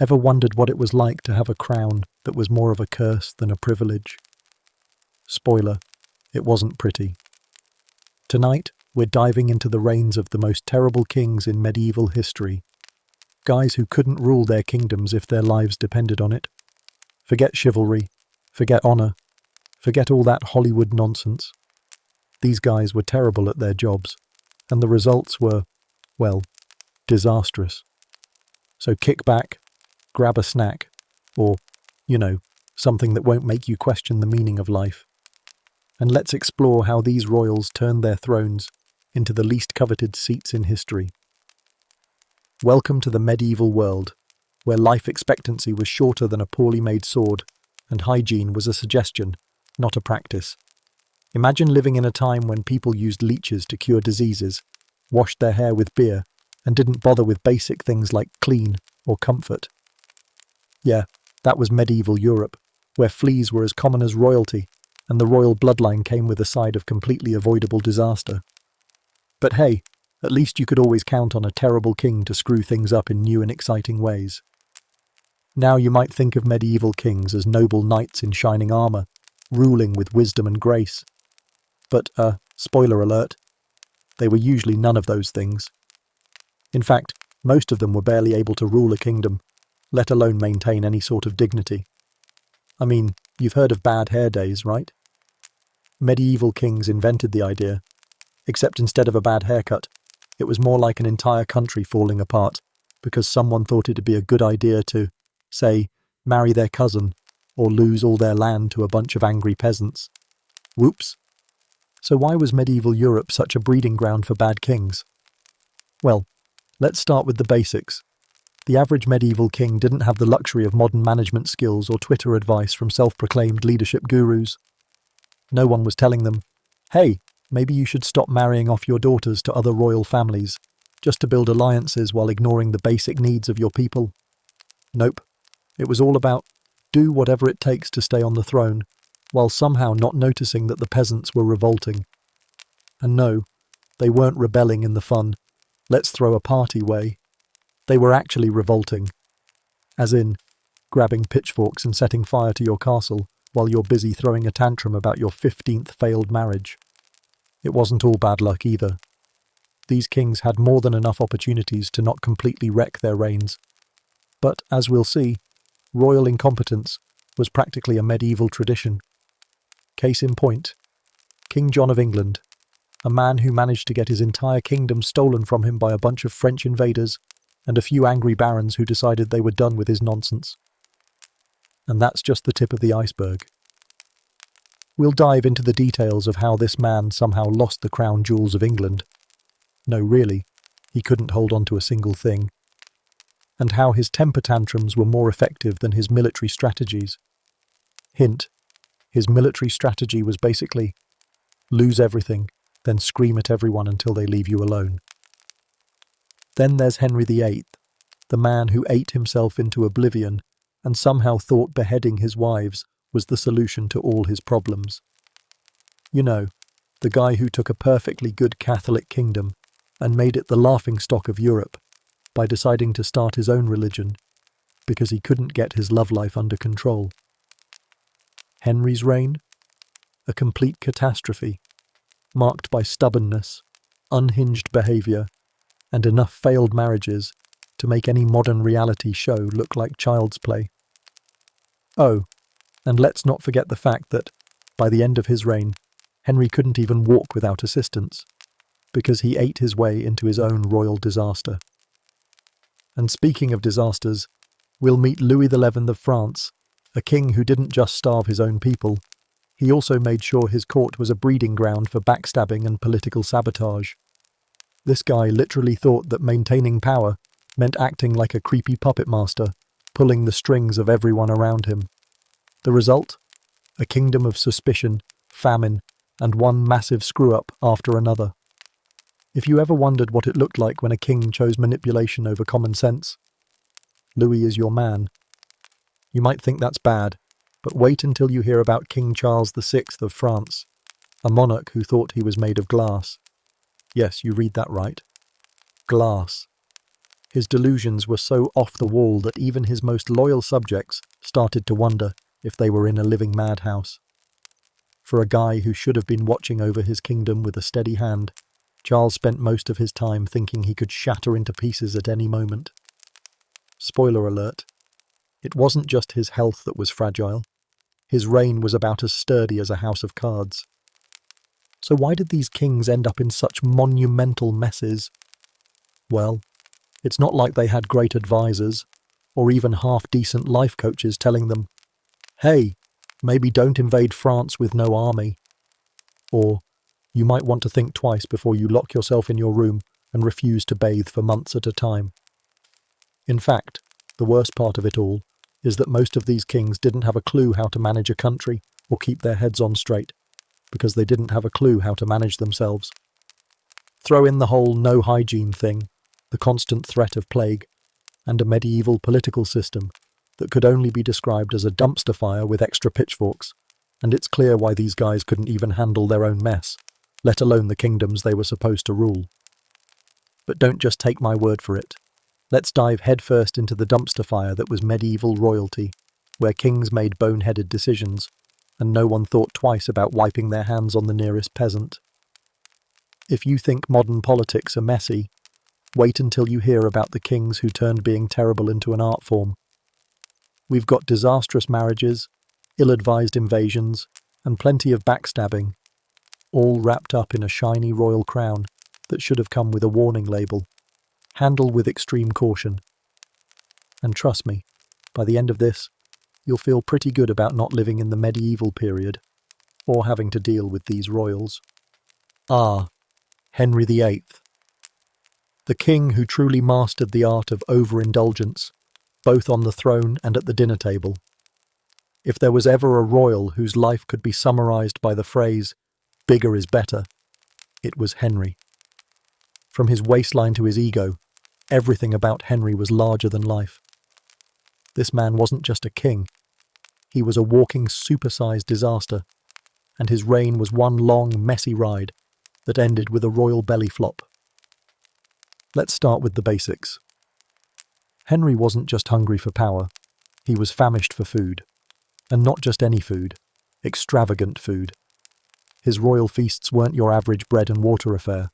Ever wondered what it was like to have a crown that was more of a curse than a privilege? Spoiler, it wasn't pretty. Tonight, we're diving into the reigns of the most terrible kings in medieval history. Guys who couldn't rule their kingdoms if their lives depended on it. Forget chivalry, forget honor, forget all that Hollywood nonsense. These guys were terrible at their jobs, and the results were, well, disastrous. So kick back, grab a snack, or, something that won't make you question the meaning of life. And let's explore how these royals turned their thrones into the least coveted seats in history. Welcome to the medieval world, where life expectancy was shorter than a poorly made sword, and hygiene was a suggestion, not a practice. Imagine living in a time when people used leeches to cure diseases, washed their hair with beer, and didn't bother with basic things like clean or comfort. Yeah, that was medieval Europe, where fleas were as common as royalty, and the royal bloodline came with a side of completely avoidable disaster. But hey, at least you could always count on a terrible king to screw things up in new and exciting ways. Now you might think of medieval kings as noble knights in shining armor, ruling with wisdom and grace. But, spoiler alert, they were usually none of those things. In fact, most of them were barely able to rule a kingdom, let alone maintain any sort of dignity. I mean, you've heard of bad hair days, right? Medieval kings invented the idea, except instead of a bad haircut, it was more like an entire country falling apart because someone thought it'd be a good idea to, say, marry their cousin or lose all their land to a bunch of angry peasants. Whoops. So why was medieval Europe such a breeding ground for bad kings? Well, let's start with the basics. The average medieval king didn't have the luxury of modern management skills or Twitter advice from self-proclaimed leadership gurus. No one was telling them, hey, maybe you should stop marrying off your daughters to other royal families, just to build alliances while ignoring the basic needs of your people. Nope. It was all about do whatever it takes to stay on the throne, while somehow not noticing that the peasants were revolting. And no, they weren't rebelling in the fun, let's throw a party way. They were actually revolting. As in, grabbing pitchforks and setting fire to your castle while you're busy throwing a tantrum about your 15th failed marriage. It wasn't all bad luck either. These kings had more than enough opportunities to not completely wreck their reigns. But, as we'll see, royal incompetence was practically a medieval tradition. Case in point, King John of England, a man who managed to get his entire kingdom stolen from him by a bunch of French invaders and a few angry barons who decided they were done with his nonsense. And that's just the tip of the iceberg. We'll dive into the details of how this man somehow lost the crown jewels of England. No, really, he couldn't hold on to a single thing. And how his temper tantrums were more effective than his military strategies. Hint, his military strategy was basically lose everything, then scream at everyone until they leave you alone. Then there's Henry VIII, the man who ate himself into oblivion and somehow thought beheading his wives was the solution to all his problems. You know, the guy who took a perfectly good Catholic kingdom and made it the laughingstock of Europe by deciding to start his own religion because he couldn't get his love life under control. Henry's reign? A complete catastrophe, marked by stubbornness, unhinged behaviour, and enough failed marriages to make any modern reality show look like child's play. Oh, and let's not forget the fact that, by the end of his reign, Henry couldn't even walk without assistance, because he ate his way into his own royal disaster. And speaking of disasters, we'll meet Louis XI of France, a king who didn't just starve his own people, he also made sure his court was a breeding ground for backstabbing and political sabotage. This guy literally thought that maintaining power meant acting like a creepy puppet master, pulling the strings of everyone around him. The result? A kingdom of suspicion, famine, and one massive screw-up after another. If you ever wondered what it looked like when a king chose manipulation over common sense, Louis is your man. You might think that's bad, but wait until you hear about King Charles VI of France, a monarch who thought he was made of glass. Yes, you read that right. Glass. His delusions were so off the wall that even his most loyal subjects started to wonder if they were in a living madhouse. For a guy who should have been watching over his kingdom with a steady hand, Charles spent most of his time thinking he could shatter into pieces at any moment. Spoiler alert, it wasn't just his health that was fragile. His reign was about as sturdy as a house of cards. So why did these kings end up in such monumental messes? Well, it's not like they had great advisors, or even half-decent life coaches telling them, "Hey, maybe don't invade France with no army." Or, "You might want to think twice before you lock yourself in your room and refuse to bathe for months at a time." In fact, the worst part of it all is that most of these kings didn't have a clue how to manage a country or keep their heads on straight, because they didn't have a clue how to manage themselves. Throw in the whole no hygiene thing, the constant threat of plague, and a medieval political system that could only be described as a dumpster fire with extra pitchforks, and it's clear why these guys couldn't even handle their own mess, let alone the kingdoms they were supposed to rule. But don't just take my word for it. Let's dive headfirst into the dumpster fire that was medieval royalty, where kings made boneheaded decisions, and no one thought twice about wiping their hands on the nearest peasant. If you think modern politics are messy, wait until you hear about the kings who turned being terrible into an art form. We've got disastrous marriages, ill-advised invasions, and plenty of backstabbing, all wrapped up in a shiny royal crown that should have come with a warning label. Handle with extreme caution. And trust me, by the end of this, you'll feel pretty good about not living in the medieval period, or having to deal with these royals. Henry VIII. The king who truly mastered the art of overindulgence, both on the throne and at the dinner table. If there was ever a royal whose life could be summarized by the phrase, "bigger is better," it was Henry. From his waistline to his ego, everything about Henry was larger than life. This man wasn't just a king. He was a walking supersized disaster, and his reign was one long, messy ride that ended with a royal belly flop. Let's start with the basics. Henry wasn't just hungry for power, he was famished for food. And not just any food, extravagant food. His royal feasts weren't your average bread and water affair.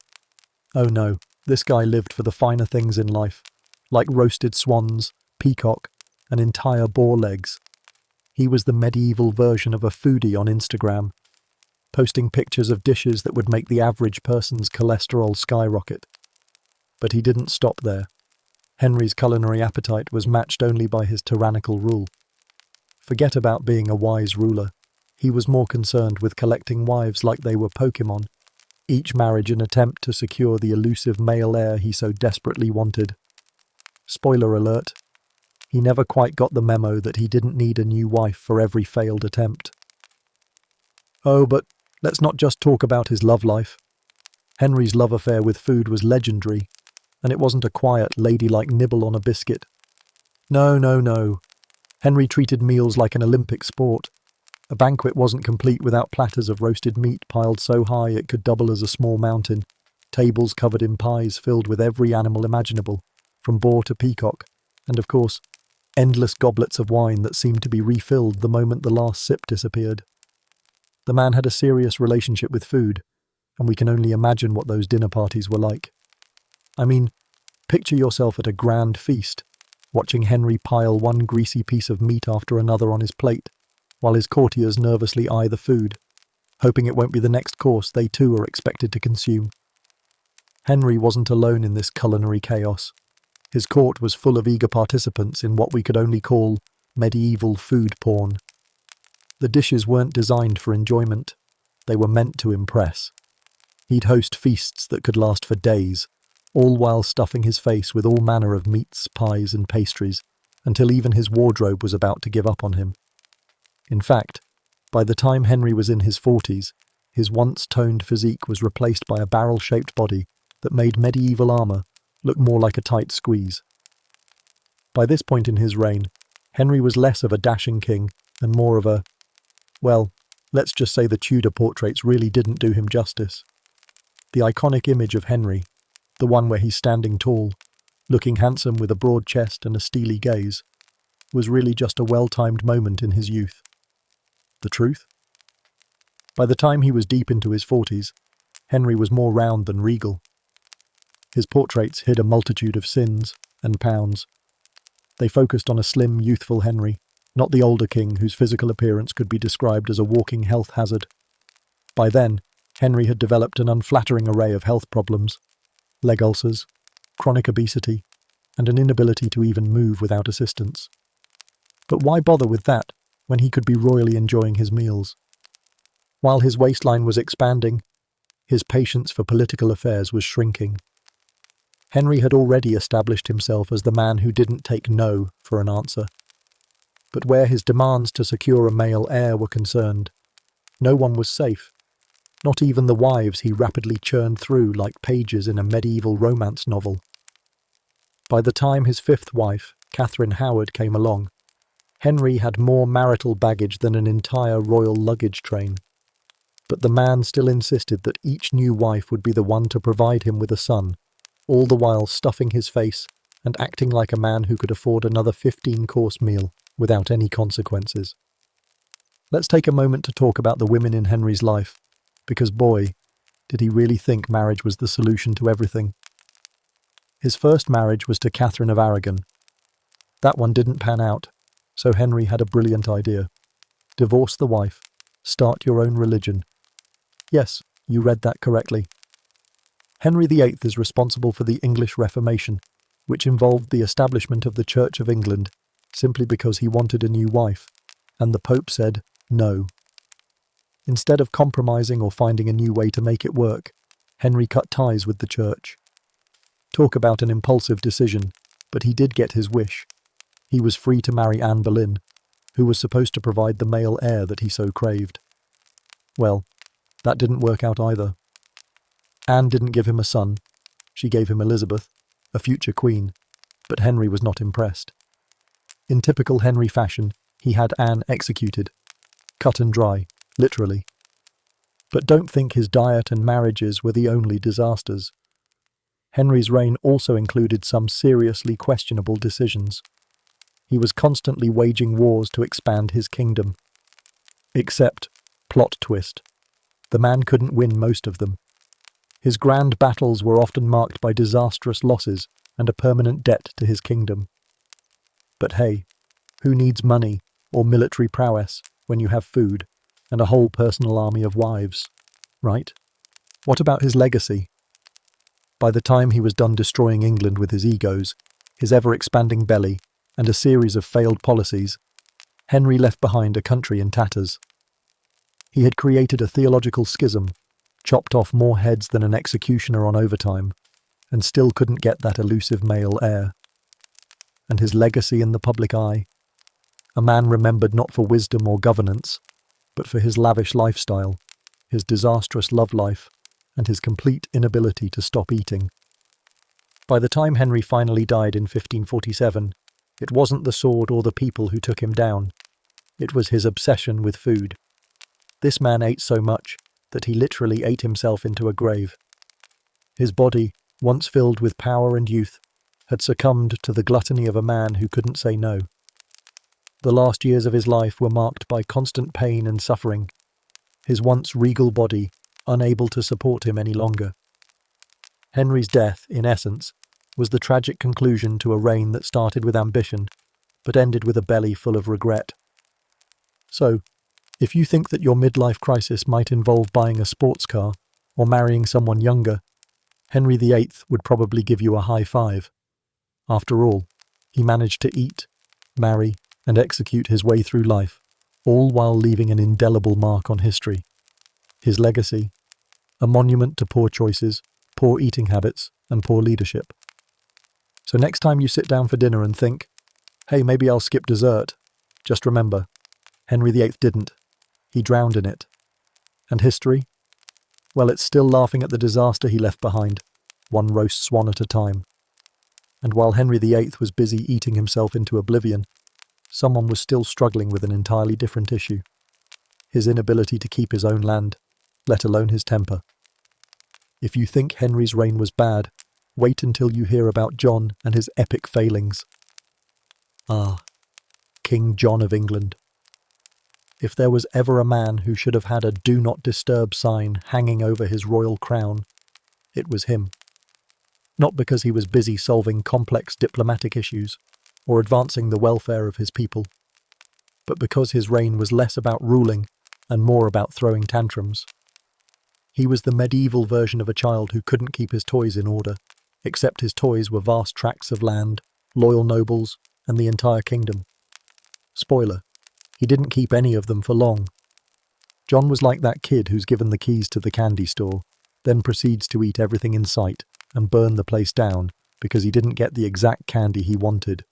Oh no, this guy lived for the finer things in life, like roasted swans, peacock, and entire boar legs. He was the medieval version of a foodie on Instagram, posting pictures of dishes that would make the average person's cholesterol skyrocket. But he didn't stop there. Henry's culinary appetite was matched only by his tyrannical rule. Forget about being a wise ruler. He was more concerned with collecting wives like they were Pokemon, each marriage an attempt to secure the elusive male heir he so desperately wanted. Spoiler alert, he never quite got the memo that he didn't need a new wife for every failed attempt. Oh, but let's not just talk about his love life. Henry's love affair with food was legendary, and it wasn't a quiet, ladylike nibble on a biscuit. No. Henry treated meals like an Olympic sport. A banquet wasn't complete without platters of roasted meat piled so high it could double as a small mountain, tables covered in pies filled with every animal imaginable, from boar to peacock, and of course, endless goblets of wine that seemed to be refilled the moment the last sip disappeared. The man had a serious relationship with food, and we can only imagine what those dinner parties were like. I mean, picture yourself at a grand feast, watching Henry pile one greasy piece of meat after another on his plate, while his courtiers nervously eye the food, hoping it won't be the next course they too are expected to consume. Henry wasn't alone in this culinary chaos. His court was full of eager participants in what we could only call medieval food porn. The dishes weren't designed for enjoyment. They were meant to impress. He'd host feasts that could last for days, all while stuffing his face with all manner of meats, pies, and pastries, until even his wardrobe was about to give up on him. In fact, by the time Henry was in his 40s, his once toned physique was replaced by a barrel-shaped body that made medieval armour look more like a tight squeeze. By this point in his reign, Henry was less of a dashing king and more of a, well, let's just say the Tudor portraits really didn't do him justice. The iconic image of Henry, the one where he's standing tall, looking handsome with a broad chest and a steely gaze, was really just a well-timed moment in his youth. The truth? By the time he was deep into his 40s, Henry was more round than regal. His portraits hid a multitude of sins and pounds. They focused on a slim, youthful Henry, not the older king whose physical appearance could be described as a walking health hazard. By then, Henry had developed an unflattering array of health problems: leg ulcers, chronic obesity, and an inability to even move without assistance. But why bother with that when he could be royally enjoying his meals? While his waistline was expanding, his patience for political affairs was shrinking. Henry had already established himself as the man who didn't take no for an answer. But where his demands to secure a male heir were concerned, no one was safe, not even the wives he rapidly churned through like pages in a medieval romance novel. By the time his fifth wife, Catherine Howard, came along, Henry had more marital baggage than an entire royal luggage train. But the man still insisted that each new wife would be the one to provide him with a son, all the while stuffing his face and acting like a man who could afford another 15-course meal without any consequences. Let's take a moment to talk about the women in Henry's life, because boy, did he really think marriage was the solution to everything. His first marriage was to Catherine of Aragon. That one didn't pan out, so Henry had a brilliant idea. Divorce the wife, start your own religion. Yes, you read that correctly. Henry VIII is responsible for the English Reformation, which involved the establishment of the Church of England simply because he wanted a new wife, and the Pope said no. Instead of compromising or finding a new way to make it work, Henry cut ties with the Church. Talk about an impulsive decision, but he did get his wish. He was free to marry Anne Boleyn, who was supposed to provide the male heir that he so craved. Well, that didn't work out either. Anne didn't give him a son. She gave him Elizabeth, a future queen, but Henry was not impressed. In typical Henry fashion, he had Anne executed. Cut and dry, literally. But don't think his diet and marriages were the only disasters. Henry's reign also included some seriously questionable decisions. He was constantly waging wars to expand his kingdom. Except, plot twist, the man couldn't win most of them. His grand battles were often marked by disastrous losses and a permanent debt to his kingdom. But hey, who needs money or military prowess when you have food and a whole personal army of wives, right? What about his legacy? By the time he was done destroying England with his egos, his ever-expanding belly, and a series of failed policies, Henry left behind a country in tatters. He had created a theological schism, chopped off more heads than an executioner on overtime, and still couldn't get that elusive male heir. And his legacy in the public eye? A man remembered not for wisdom or governance, but for his lavish lifestyle, his disastrous love life, and his complete inability to stop eating. By the time Henry finally died in 1547, it wasn't the sword or the people who took him down. It was his obsession with food. This man ate so much that he literally ate himself into a grave. His body, once filled with power and youth, had succumbed to the gluttony of a man who couldn't say no. The last years of his life were marked by constant pain and suffering, his once regal body unable to support him any longer. Henry's death, in essence, was the tragic conclusion to a reign that started with ambition, but ended with a belly full of regret. So, if you think that your midlife crisis might involve buying a sports car or marrying someone younger, Henry VIII would probably give you a high five. After all, he managed to eat, marry, and execute his way through life, all while leaving an indelible mark on history. His legacy: a monument to poor choices, poor eating habits, and poor leadership. So next time you sit down for dinner and think, hey, maybe I'll skip dessert, just remember, Henry VIII didn't. He drowned in it. And history? Well, it's still laughing at the disaster he left behind, one roast swan at a time. And while Henry VIII was busy eating himself into oblivion, someone was still struggling with an entirely different issue: his inability to keep his own land, let alone his temper. If you think Henry's reign was bad, Wait until you hear about John and his epic failings. Ah, King John of England. If there was ever a man who should have had a "Do Not Disturb" sign hanging over his royal crown, it was him. Not because he was busy solving complex diplomatic issues or advancing the welfare of his people, but because his reign was less about ruling and more about throwing tantrums. He was the medieval version of a child who couldn't keep his toys in order, except his toys were vast tracts of land, loyal nobles, and the entire kingdom. Spoiler, he didn't keep any of them for long. John was like that kid who's given the keys to the candy store, then proceeds to eat everything in sight and burn the place down because he didn't get the exact candy he wanted.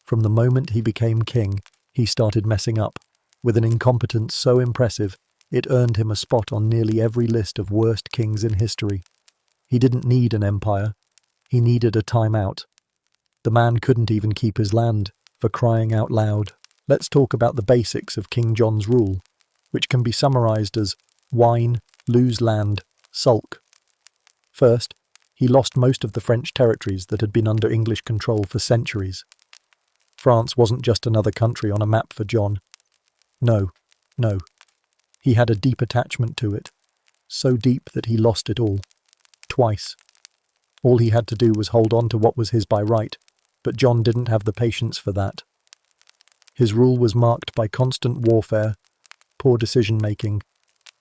From the moment he became king, he started messing up, with an incompetence so impressive it earned him a spot on nearly every list of worst kings in history. He didn't need an empire. He needed a timeout. The man couldn't even keep his land, for crying out loud. Let's talk about the basics of King John's rule, which can be summarized as whine, lose land, sulk. First, he lost most of the French territories that had been under English control for centuries. France wasn't just another country on a map for John. No. He had a deep attachment to it, so deep that he lost it all. Twice. All he had to do was hold on to what was his by right, but John didn't have the patience for that. His rule was marked by constant warfare, poor decision-making,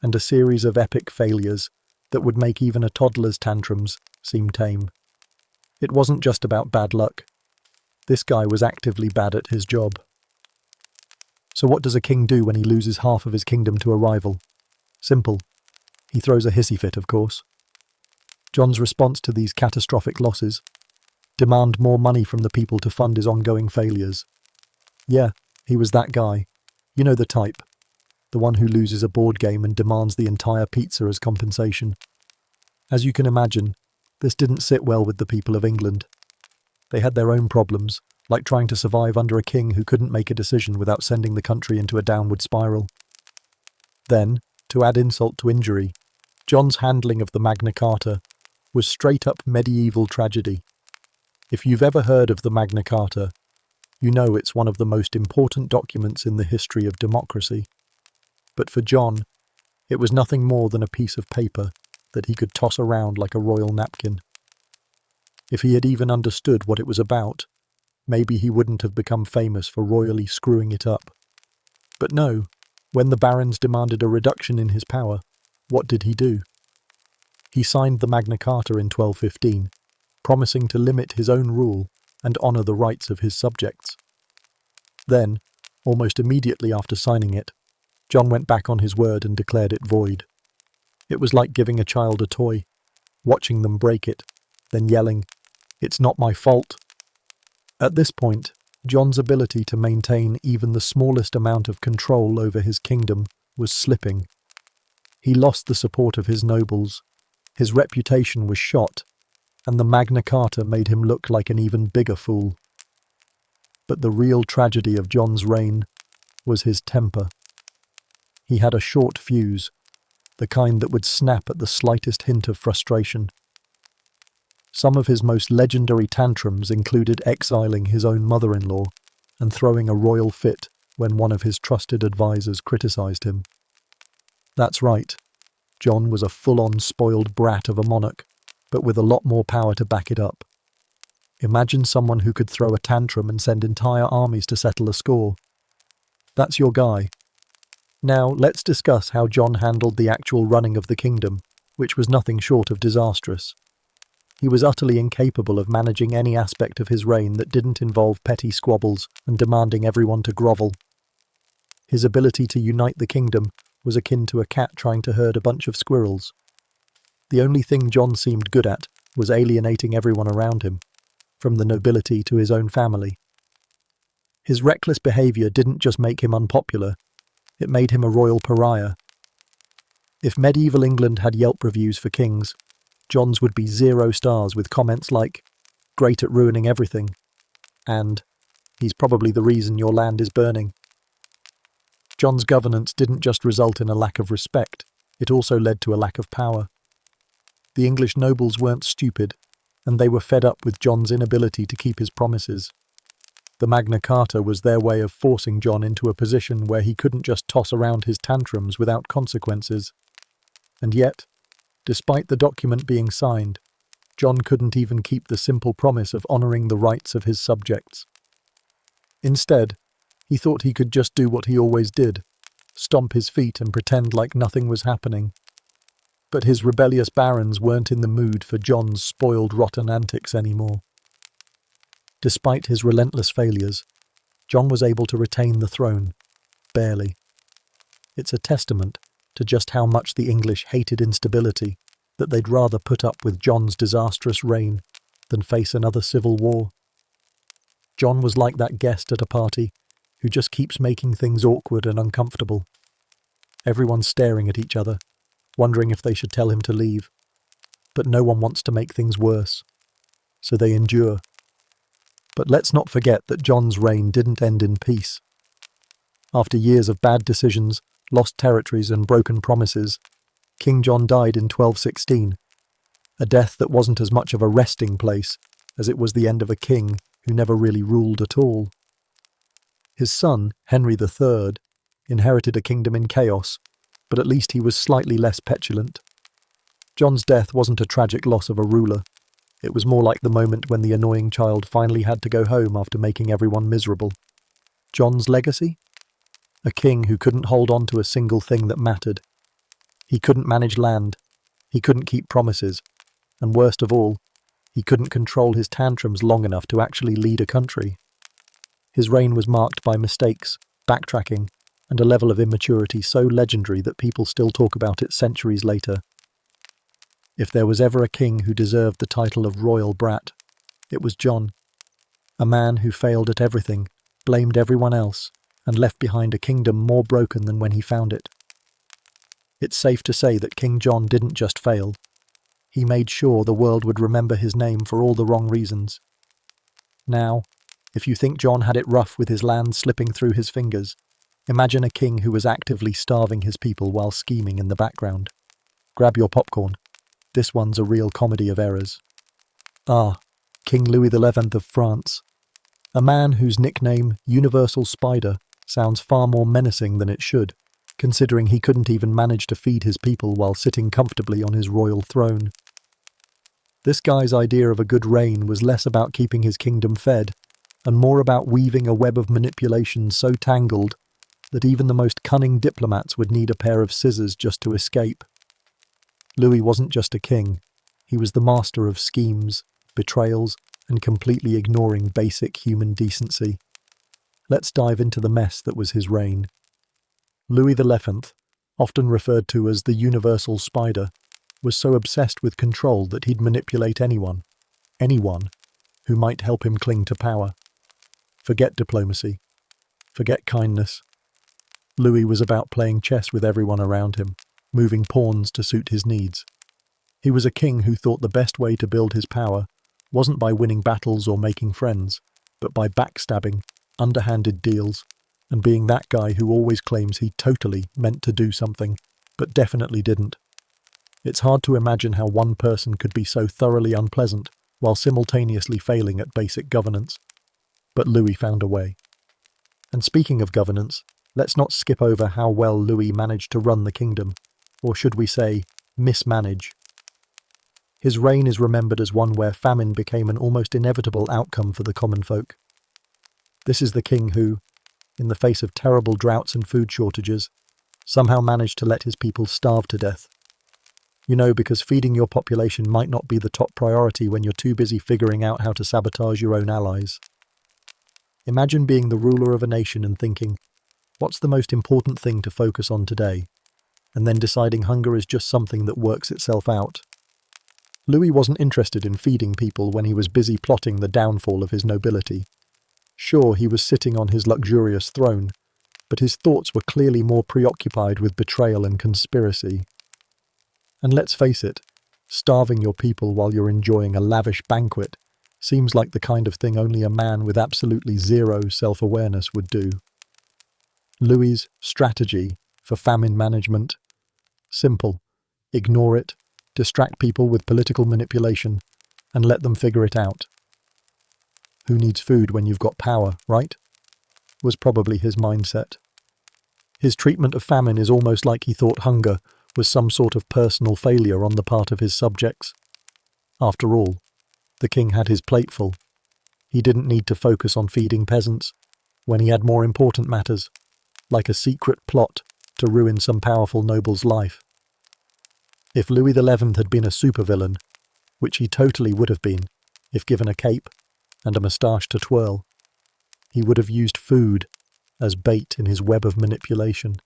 and a series of epic failures that would make even a toddler's tantrums seem tame. It wasn't just about bad luck. This guy was actively bad at his job. So what does a king do when he loses half of his kingdom to a rival? Simple. He throws a hissy fit, of course. John's response to these catastrophic losses? Demand more money from the people to fund his ongoing failures. Yeah, he was that guy. You know the type. The one who loses a board game and demands the entire pizza as compensation. As you can imagine, this didn't sit well with the people of England. They had their own problems, like trying to survive under a king who couldn't make a decision without sending the country into a downward spiral. Then, to add insult to injury, John's handling of the Magna Carta was straight-up medieval tragedy. If you've ever heard of the Magna Carta, you know it's one of the most important documents in the history of democracy. But for John, it was nothing more than a piece of paper that he could toss around like a royal napkin. If he had even understood what it was about, maybe he wouldn't have become famous for royally screwing it up. But no, when the barons demanded a reduction in his power, what did he do? He signed the Magna Carta in 1215, promising to limit his own rule and honour the rights of his subjects. Then, almost immediately after signing it, John went back on his word and declared it void. It was like giving a child a toy, watching them break it, then yelling, "It's not my fault." At this point, John's ability to maintain even the smallest amount of control over his kingdom was slipping. He lost the support of his nobles, his reputation was shot, and the Magna Carta made him look like an even bigger fool. But the real tragedy of John's reign was his temper. He had a short fuse, the kind that would snap at the slightest hint of frustration. Some of his most legendary tantrums included exiling his own mother-in-law and throwing a royal fit when one of his trusted advisors criticised him. That's right, John was a full-on spoiled brat of a monarch, but with a lot more power to back it up. Imagine someone who could throw a tantrum and send entire armies to settle a score. That's your guy. Now, let's discuss how John handled the actual running of the kingdom, which was nothing short of disastrous. He was utterly incapable of managing any aspect of his reign that didn't involve petty squabbles and demanding everyone to grovel. His ability to unite the kingdom was akin to a cat trying to herd a bunch of squirrels. The only thing John seemed good at was alienating everyone around him, from the nobility to his own family. His reckless behaviour didn't just make him unpopular, it made him a royal pariah. If medieval England had Yelp reviews for kings, John's would be 0 stars with comments like, "Great at ruining everything," and "He's probably the reason your land is burning." John's governance didn't just result in a lack of respect, it also led to a lack of power. The English nobles weren't stupid. and they were fed up with John's inability to keep his promises. The Magna Carta was their way of forcing John into a position where he couldn't just toss around his tantrums without consequences. And yet, despite the document being signed, John couldn't even keep the simple promise of honouring the rights of his subjects. Instead, he thought he could just do what he always did, stomp his feet and pretend like nothing was happening. But his rebellious barons weren't in the mood for John's spoiled, rotten antics anymore. Despite his relentless failures, John was able to retain the throne, barely. It's a testament to just how much the English hated instability that they'd rather put up with John's disastrous reign than face another civil war. John was like that guest at a party who just keeps making things awkward and uncomfortable. Everyone's staring at each other, wondering if they should tell him to leave. But no one wants to make things worse, so they endure. But let's not forget that John's reign didn't end in peace. After years of bad decisions, lost territories and broken promises, King John died in 1216, a death that wasn't as much of a resting place as it was the end of a king who never really ruled at all. His son, Henry III, inherited a kingdom in chaos, but at least he was slightly less petulant. John's death wasn't a tragic loss of a ruler. It was more like the moment when the annoying child finally had to go home after making everyone miserable. John's legacy? A king who couldn't hold on to a single thing that mattered. He couldn't manage land. He couldn't keep promises. And worst of all, he couldn't control his tantrums long enough to actually lead a country. His reign was marked by mistakes, backtracking, and a level of immaturity so legendary that people still talk about it centuries later. If there was ever a king who deserved the title of royal brat, it was John. A man who failed at everything, blamed everyone else, and left behind a kingdom more broken than when he found it. It's safe to say that King John didn't just fail. He made sure the world would remember his name for all the wrong reasons. Now, if you think John had it rough with his land slipping through his fingers, imagine a king who was actively starving his people while scheming in the background. Grab your popcorn. This one's a real comedy of errors. King Louis XI of France. A man whose nickname, Universal Spider, sounds far more menacing than it should, considering he couldn't even manage to feed his people while sitting comfortably on his royal throne. This guy's idea of a good reign was less about keeping his kingdom fed, and more about weaving a web of manipulation so tangled that even the most cunning diplomats would need a pair of scissors just to escape. Louis wasn't just a king, he was the master of schemes, betrayals, and completely ignoring basic human decency. Let's dive into the mess that was his reign. Louis XI, often referred to as the Universal Spider, was so obsessed with control that he'd manipulate anyone who might help him cling to power. Forget diplomacy. Forget kindness. Louis was about playing chess with everyone around him, moving pawns to suit his needs. He was a king who thought the best way to build his power wasn't by winning battles or making friends, but by backstabbing, underhanded deals, and being that guy who always claims he totally meant to do something, but definitely didn't. It's hard to imagine how one person could be so thoroughly unpleasant while simultaneously failing at basic governance. But Louis found a way. And speaking of governance, let's not skip over how well Louis managed to run the kingdom, or should we say, mismanage. His reign is remembered as one where famine became an almost inevitable outcome for the common folk. This is the king who, in the face of terrible droughts and food shortages, somehow managed to let his people starve to death. You know, because feeding your population might not be the top priority when you're too busy figuring out how to sabotage your own allies. Imagine being the ruler of a nation and thinking, what's the most important thing to focus on today? And then deciding hunger is just something that works itself out. Louis wasn't interested in feeding people when he was busy plotting the downfall of his nobility. Sure, he was sitting on his luxurious throne, but his thoughts were clearly more preoccupied with betrayal and conspiracy. And let's face it, starving your people while you're enjoying a lavish banquet seems like the kind of thing only a man with absolutely zero self-awareness would do. Louis's strategy for famine management? Simple. Ignore it, distract people with political manipulation, and let them figure it out. Who needs food when you've got power, right? Was probably his mindset. His treatment of famine is almost like he thought hunger was some sort of personal failure on the part of his subjects. After all, the king had his plate full. He didn't need to focus on feeding peasants when he had more important matters, like a secret plot to ruin some powerful noble's life. If Louis XI had been a supervillain, which he totally would have been if given a cape and a moustache to twirl, he would have used food as bait in his web of manipulation.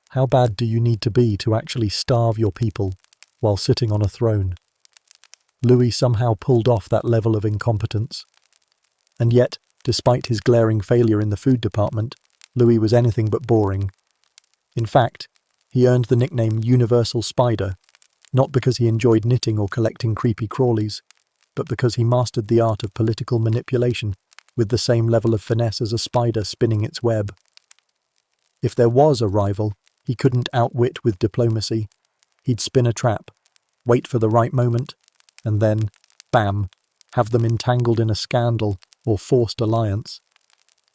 How bad do you need to be to actually starve your people while sitting on a throne? Louis somehow pulled off that level of incompetence. And yet, despite his glaring failure in the food department, Louis was anything but boring. In fact, he earned the nickname Universal Spider, not because he enjoyed knitting or collecting creepy crawlies, but because he mastered the art of political manipulation with the same level of finesse as a spider spinning its web. If there was a rival he couldn't outwit with diplomacy, he'd spin a trap, wait for the right moment, and then, bam, have them entangled in a scandal or forced alliance.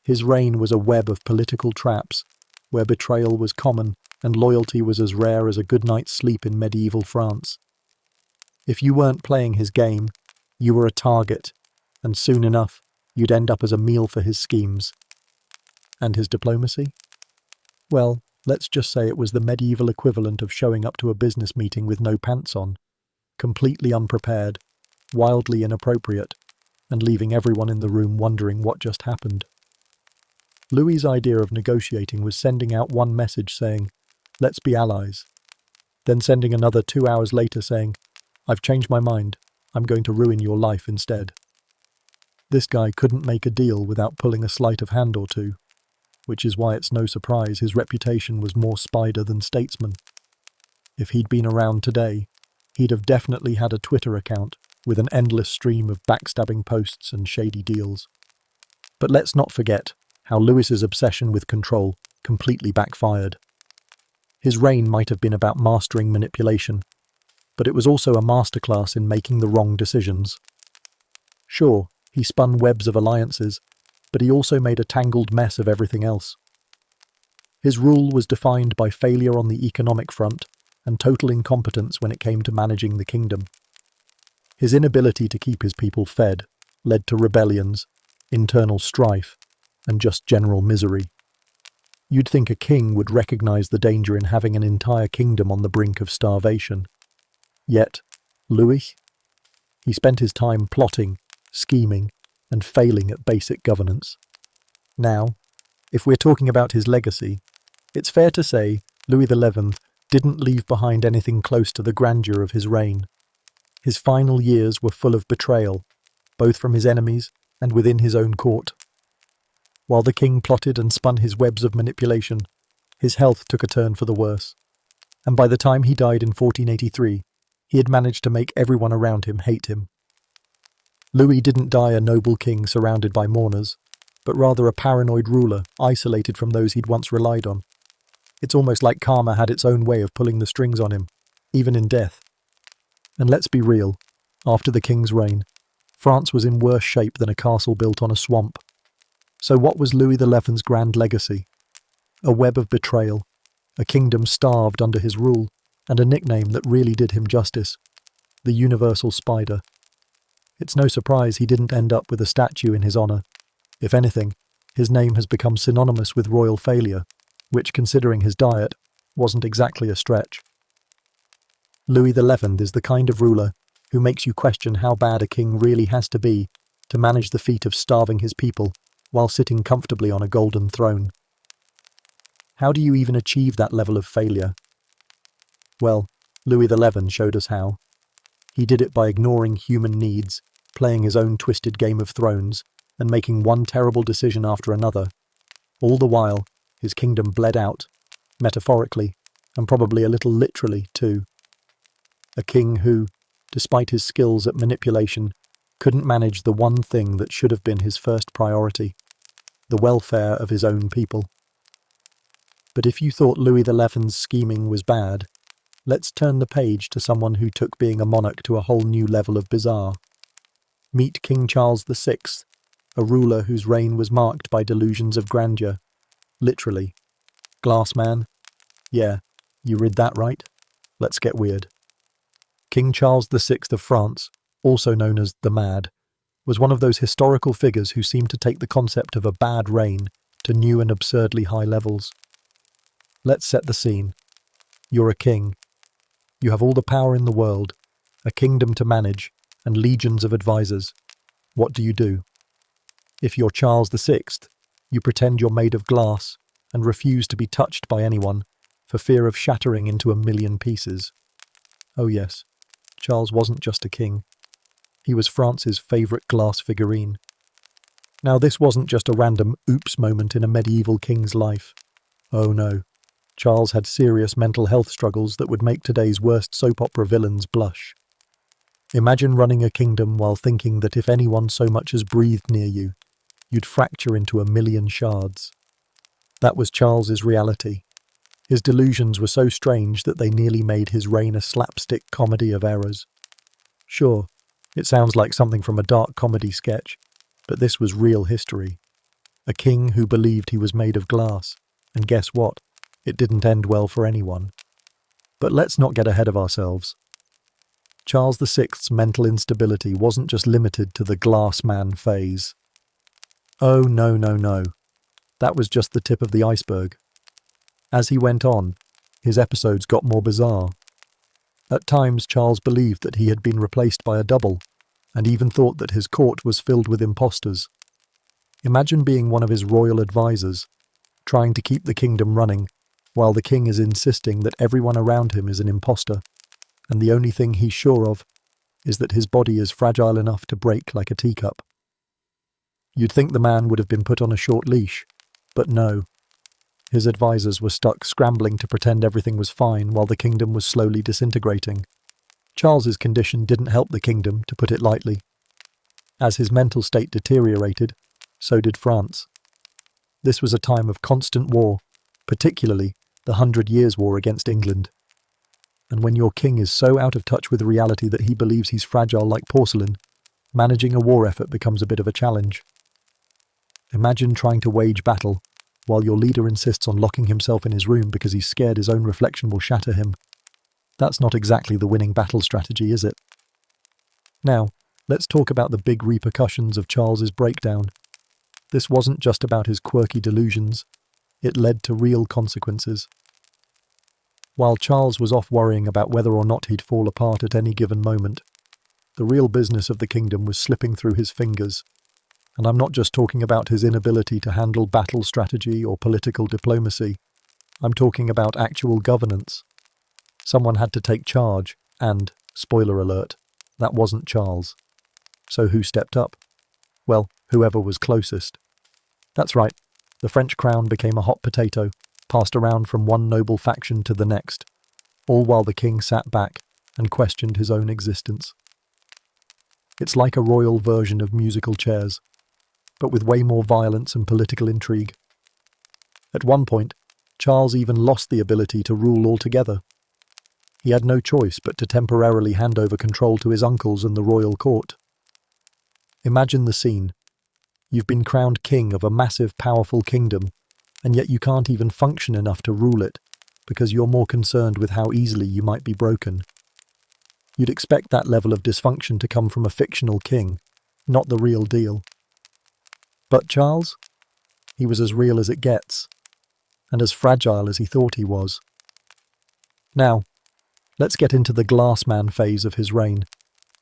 His reign was a web of political traps, where betrayal was common and loyalty was as rare as a good night's sleep in medieval France. If you weren't playing his game, you were a target, and soon enough, you'd end up as a meal for his schemes. And his diplomacy? Well, let's just say it was the medieval equivalent of showing up to a business meeting with no pants on, completely unprepared, wildly inappropriate, and leaving everyone in the room wondering what just happened. Louis's idea of negotiating was sending out one message saying, "Let's be allies," then sending another 2 hours later saying, "I've changed my mind, I'm going to ruin your life instead." This guy couldn't make a deal without pulling a sleight of hand or two, which is why it's no surprise his reputation was more spider than statesman. If he'd been around today, he'd have definitely had a Twitter account with an endless stream of backstabbing posts and shady deals. But let's not forget how Louis's obsession with control completely backfired. His reign might have been about mastering manipulation, but it was also a masterclass in making the wrong decisions. Sure, he spun webs of alliances, but he also made a tangled mess of everything else. His rule was defined by failure on the economic front and total incompetence when it came to managing the kingdom. His inability to keep his people fed led to rebellions, internal strife, and just general misery. You'd think a king would recognize the danger in having an entire kingdom on the brink of starvation. Yet, Louis? He spent his time plotting, scheming, and failing at basic governance. Now, if we're talking about his legacy, it's fair to say Louis XI didn't leave behind anything close to the grandeur of his reign. His final years were full of betrayal, both from his enemies and within his own court. While the king plotted and spun his webs of manipulation, his health took a turn for the worse, and by the time he died in 1483, he had managed to make everyone around him hate him. Louis didn't die a noble king surrounded by mourners, but rather a paranoid ruler isolated from those he'd once relied on. It's almost like karma had its own way of pulling the strings on him, even in death. And let's be real, after the king's reign, France was in worse shape than a castle built on a swamp. So what was Louis XI's grand legacy? A web of betrayal, a kingdom starved under his rule, and a nickname that really did him justice, the Universal Spider. It's no surprise he didn't end up with a statue in his honour. If anything, his name has become synonymous with royal failure, which, considering his diet, wasn't exactly a stretch. Louis XI is the kind of ruler who makes you question how bad a king really has to be to manage the feat of starving his people while sitting comfortably on a golden throne. How do you even achieve that level of failure? Well, Louis XI showed us how. He did it by ignoring human needs, playing his own twisted Game of Thrones, and making one terrible decision after another. All the while, his kingdom bled out, metaphorically, and probably a little literally too. A king who, despite his skills at manipulation, couldn't manage the one thing that should have been his first priority, the welfare of his own people. But if you thought Louis XI's scheming was bad, let's turn the page to someone who took being a monarch to a whole new level of bizarre. Meet King Charles VI, a ruler whose reign was marked by delusions of grandeur. Literally. Glass man? Yeah, you read that right. Let's get weird. King Charles VI of France, also known as the Mad, was one of those historical figures who seemed to take the concept of a bad reign to new and absurdly high levels. Let's set the scene. You're a king. You have all the power in the world, a kingdom to manage, and legions of advisors. What do? If you're Charles VI, you pretend you're made of glass and refuse to be touched by anyone for fear of shattering into a million pieces. Oh yes, Charles wasn't just a king. He was France's favourite glass figurine. Now this wasn't just a random oops moment in a medieval king's life. Oh no, Charles had serious mental health struggles that would make today's worst soap opera villains blush. Imagine running a kingdom while thinking that if anyone so much as breathed near you, you'd fracture into a million shards. That was Charles's reality. His delusions were so strange that they nearly made his reign a slapstick comedy of errors. Sure, it sounds like something from a dark comedy sketch, but this was real history. A king who believed he was made of glass, and guess what? It didn't end well for anyone. But let's not get ahead of ourselves. Charles VI's mental instability wasn't just limited to the glass man phase. Oh no. That was just the tip of the iceberg. As he went on, his episodes got more bizarre. At times, Charles believed that he had been replaced by a double, and even thought that his court was filled with impostors. Imagine being one of his royal advisors, trying to keep the kingdom running, while the king is insisting that everyone around him is an impostor, and the only thing he's sure of is that his body is fragile enough to break like a teacup. You'd think the man would have been put on a short leash, but no. His advisors were stuck scrambling to pretend everything was fine while the kingdom was slowly disintegrating. Charles's condition didn't help the kingdom, to put it lightly. As his mental state deteriorated, so did France. This was a time of constant war, particularly the 100 Years' War against England. And when your king is so out of touch with reality that he believes he's fragile like porcelain, managing a war effort becomes a bit of a challenge. Imagine trying to wage battle while your leader insists on locking himself in his room because he's scared his own reflection will shatter him. That's not exactly the winning battle strategy, is it? Now, let's talk about the big repercussions of Charles's breakdown. This wasn't just about his quirky delusions. It led to real consequences. While Charles was off worrying about whether or not he'd fall apart at any given moment, the real business of the kingdom was slipping through his fingers. And I'm not just talking about his inability to handle battle strategy or political diplomacy. I'm talking about actual governance. Someone had to take charge, and, spoiler alert, that wasn't Charles. So who stepped up? Well, whoever was closest. That's right, the French crown became a hot potato, passed around from one noble faction to the next, all while the king sat back and questioned his own existence. It's like a royal version of musical chairs, but with way more violence and political intrigue. At one point, Charles even lost the ability to rule altogether. He had no choice but to temporarily hand over control to his uncles and the royal court. Imagine the scene. You've been crowned king of a massive, powerful kingdom, and yet you can't even function enough to rule it, because you're more concerned with how easily you might be broken. You'd expect that level of dysfunction to come from a fictional king, not the real deal. But Charles? He was as real as it gets, and as fragile as he thought he was. Now, let's get into the glass man phase of his reign,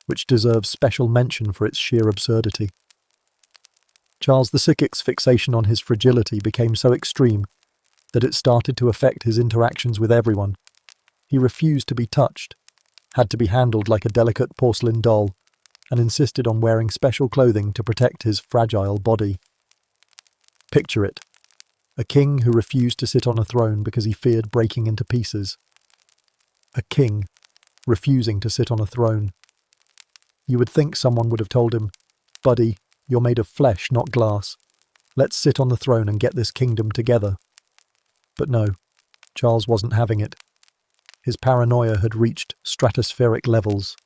which deserves special mention for its sheer absurdity. Charles VI's fixation on his fragility became so extreme that it started to affect his interactions with everyone. He refused to be touched, had to be handled like a delicate porcelain doll, and insisted on wearing special clothing to protect his fragile body. Picture it. A king who refused to sit on a throne because he feared breaking into pieces. A king refusing to sit on a throne. You would think someone would have told him, "Buddy, you're made of flesh, not glass. Let's sit on the throne and get this kingdom together." But no, Charles wasn't having it. His paranoia had reached stratospheric levels.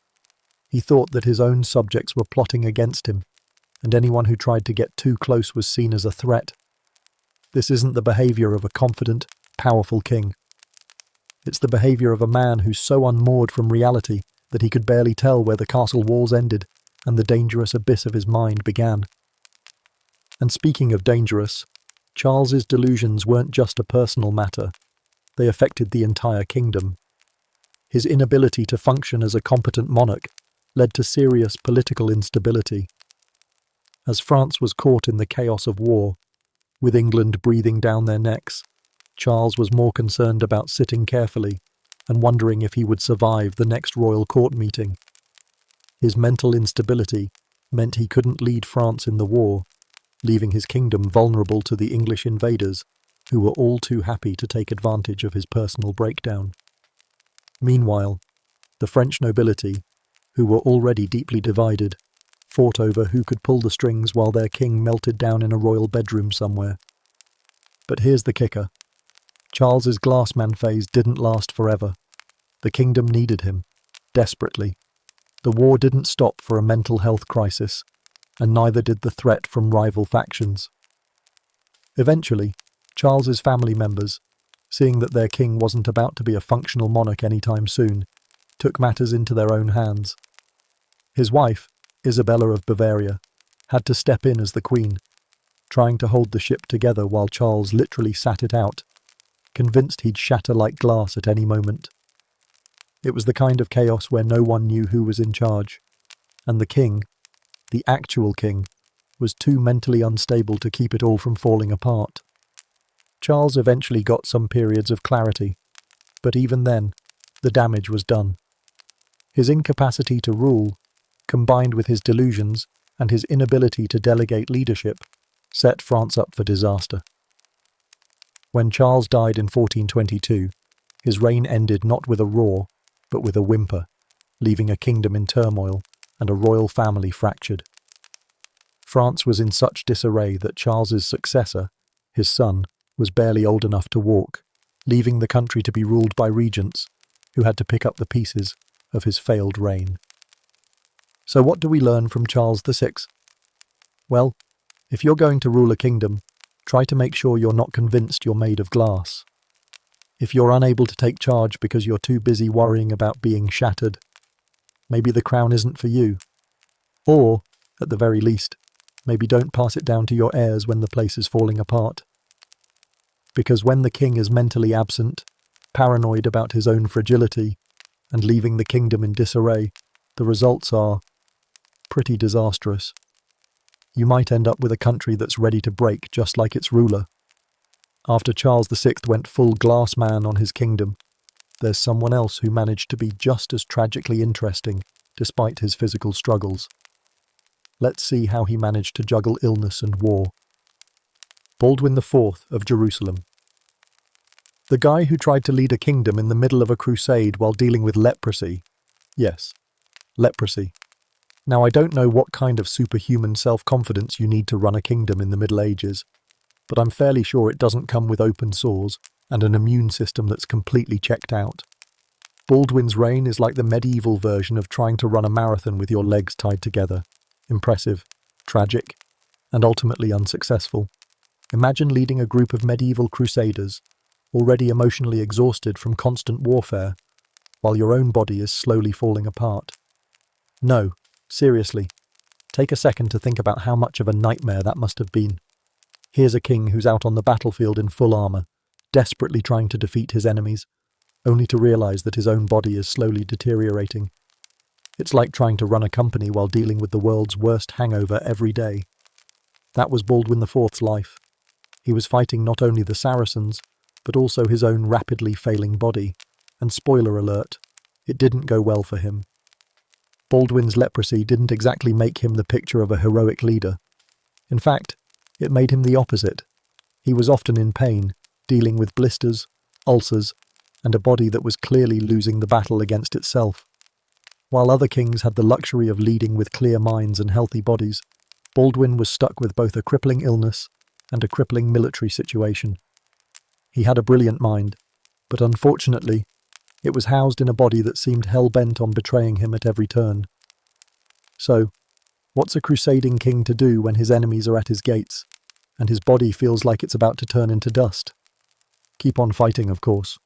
He thought that his own subjects were plotting against him, and anyone who tried to get too close was seen as a threat. This isn't the behavior of a confident, powerful king. It's the behavior of a man who's so unmoored from reality that he could barely tell where the castle walls ended and the dangerous abyss of his mind began. And speaking of dangerous, Charles's delusions weren't just a personal matter. They affected the entire kingdom. His inability to function as a competent monarch led to serious political instability. As France was caught in the chaos of war, with England breathing down their necks, Charles was more concerned about sitting carefully and wondering if he would survive the next royal court meeting. His mental instability meant he couldn't lead France in the war, leaving his kingdom vulnerable to the English invaders, who were all too happy to take advantage of his personal breakdown. Meanwhile, the French nobility, who were already deeply divided, fought over who could pull the strings while their king melted down in a royal bedroom somewhere. But here's the kicker. Charles's glassman phase didn't last forever. The kingdom needed him, desperately. The war didn't stop for a mental health crisis, and neither did the threat from rival factions. Eventually, Charles's family members, seeing that their king wasn't about to be a functional monarch anytime soon, took matters into their own hands. His wife, Isabella of Bavaria, had to step in as the queen, trying to hold the ship together while Charles literally sat it out, convinced he'd shatter like glass at any moment. It was the kind of chaos where no one knew who was in charge, and the king, the actual king, was too mentally unstable to keep it all from falling apart. Charles eventually got some periods of clarity, but even then, the damage was done. His incapacity to rule, combined with his delusions and his inability to delegate leadership, set France up for disaster. When Charles died in 1422, his reign ended not with a roar, but with a whimper, leaving a kingdom in turmoil and a royal family fractured. France was in such disarray that Charles's successor, his son, was barely old enough to walk, leaving the country to be ruled by regents who had to pick up the pieces of his failed reign. So what do we learn from Charles VI? Well, if you're going to rule a kingdom, try to make sure you're not convinced you're made of glass. If you're unable to take charge because you're too busy worrying about being shattered, maybe the crown isn't for you. Or, at the very least, maybe don't pass it down to your heirs when the place is falling apart. Because when the king is mentally absent, paranoid about his own fragility, and leaving the kingdom in disarray, the results are pretty disastrous. You might end up with a country that's ready to break just like its ruler. After Charles VI went full glass man on his kingdom, there's someone else who managed to be just as tragically interesting despite his physical struggles. Let's see how he managed to juggle illness and war. Baldwin IV of Jerusalem. The guy who tried to lead a kingdom in the middle of a crusade while dealing with leprosy. Yes, leprosy. Now, I don't know what kind of superhuman self-confidence you need to run a kingdom in the Middle Ages, but I'm fairly sure it doesn't come with open sores and an immune system that's completely checked out. Baldwin's reign is like the medieval version of trying to run a marathon with your legs tied together. Impressive, tragic, and ultimately unsuccessful. Imagine leading a group of medieval crusaders, already emotionally exhausted from constant warfare, while your own body is slowly falling apart. No, seriously, take a second to think about how much of a nightmare that must have been. Here's a king who's out on the battlefield in full armor, desperately trying to defeat his enemies, only to realize that his own body is slowly deteriorating. It's like trying to run a company while dealing with the world's worst hangover every day. That was Baldwin IV's life. He was fighting not only the Saracens, but also his own rapidly failing body, and spoiler alert, it didn't go well for him. Baldwin's leprosy didn't exactly make him the picture of a heroic leader. In fact, it made him the opposite. He was often in pain, dealing with blisters, ulcers, and a body that was clearly losing the battle against itself. While other kings had the luxury of leading with clear minds and healthy bodies, Baldwin was stuck with both a crippling illness and a crippling military situation. He had a brilliant mind, but unfortunately, It was housed in a body that seemed hell-bent on betraying him at every turn. So, what's a crusading king to do when his enemies are at his gates, and his body feels like it's about to turn into dust? Keep on fighting, of course.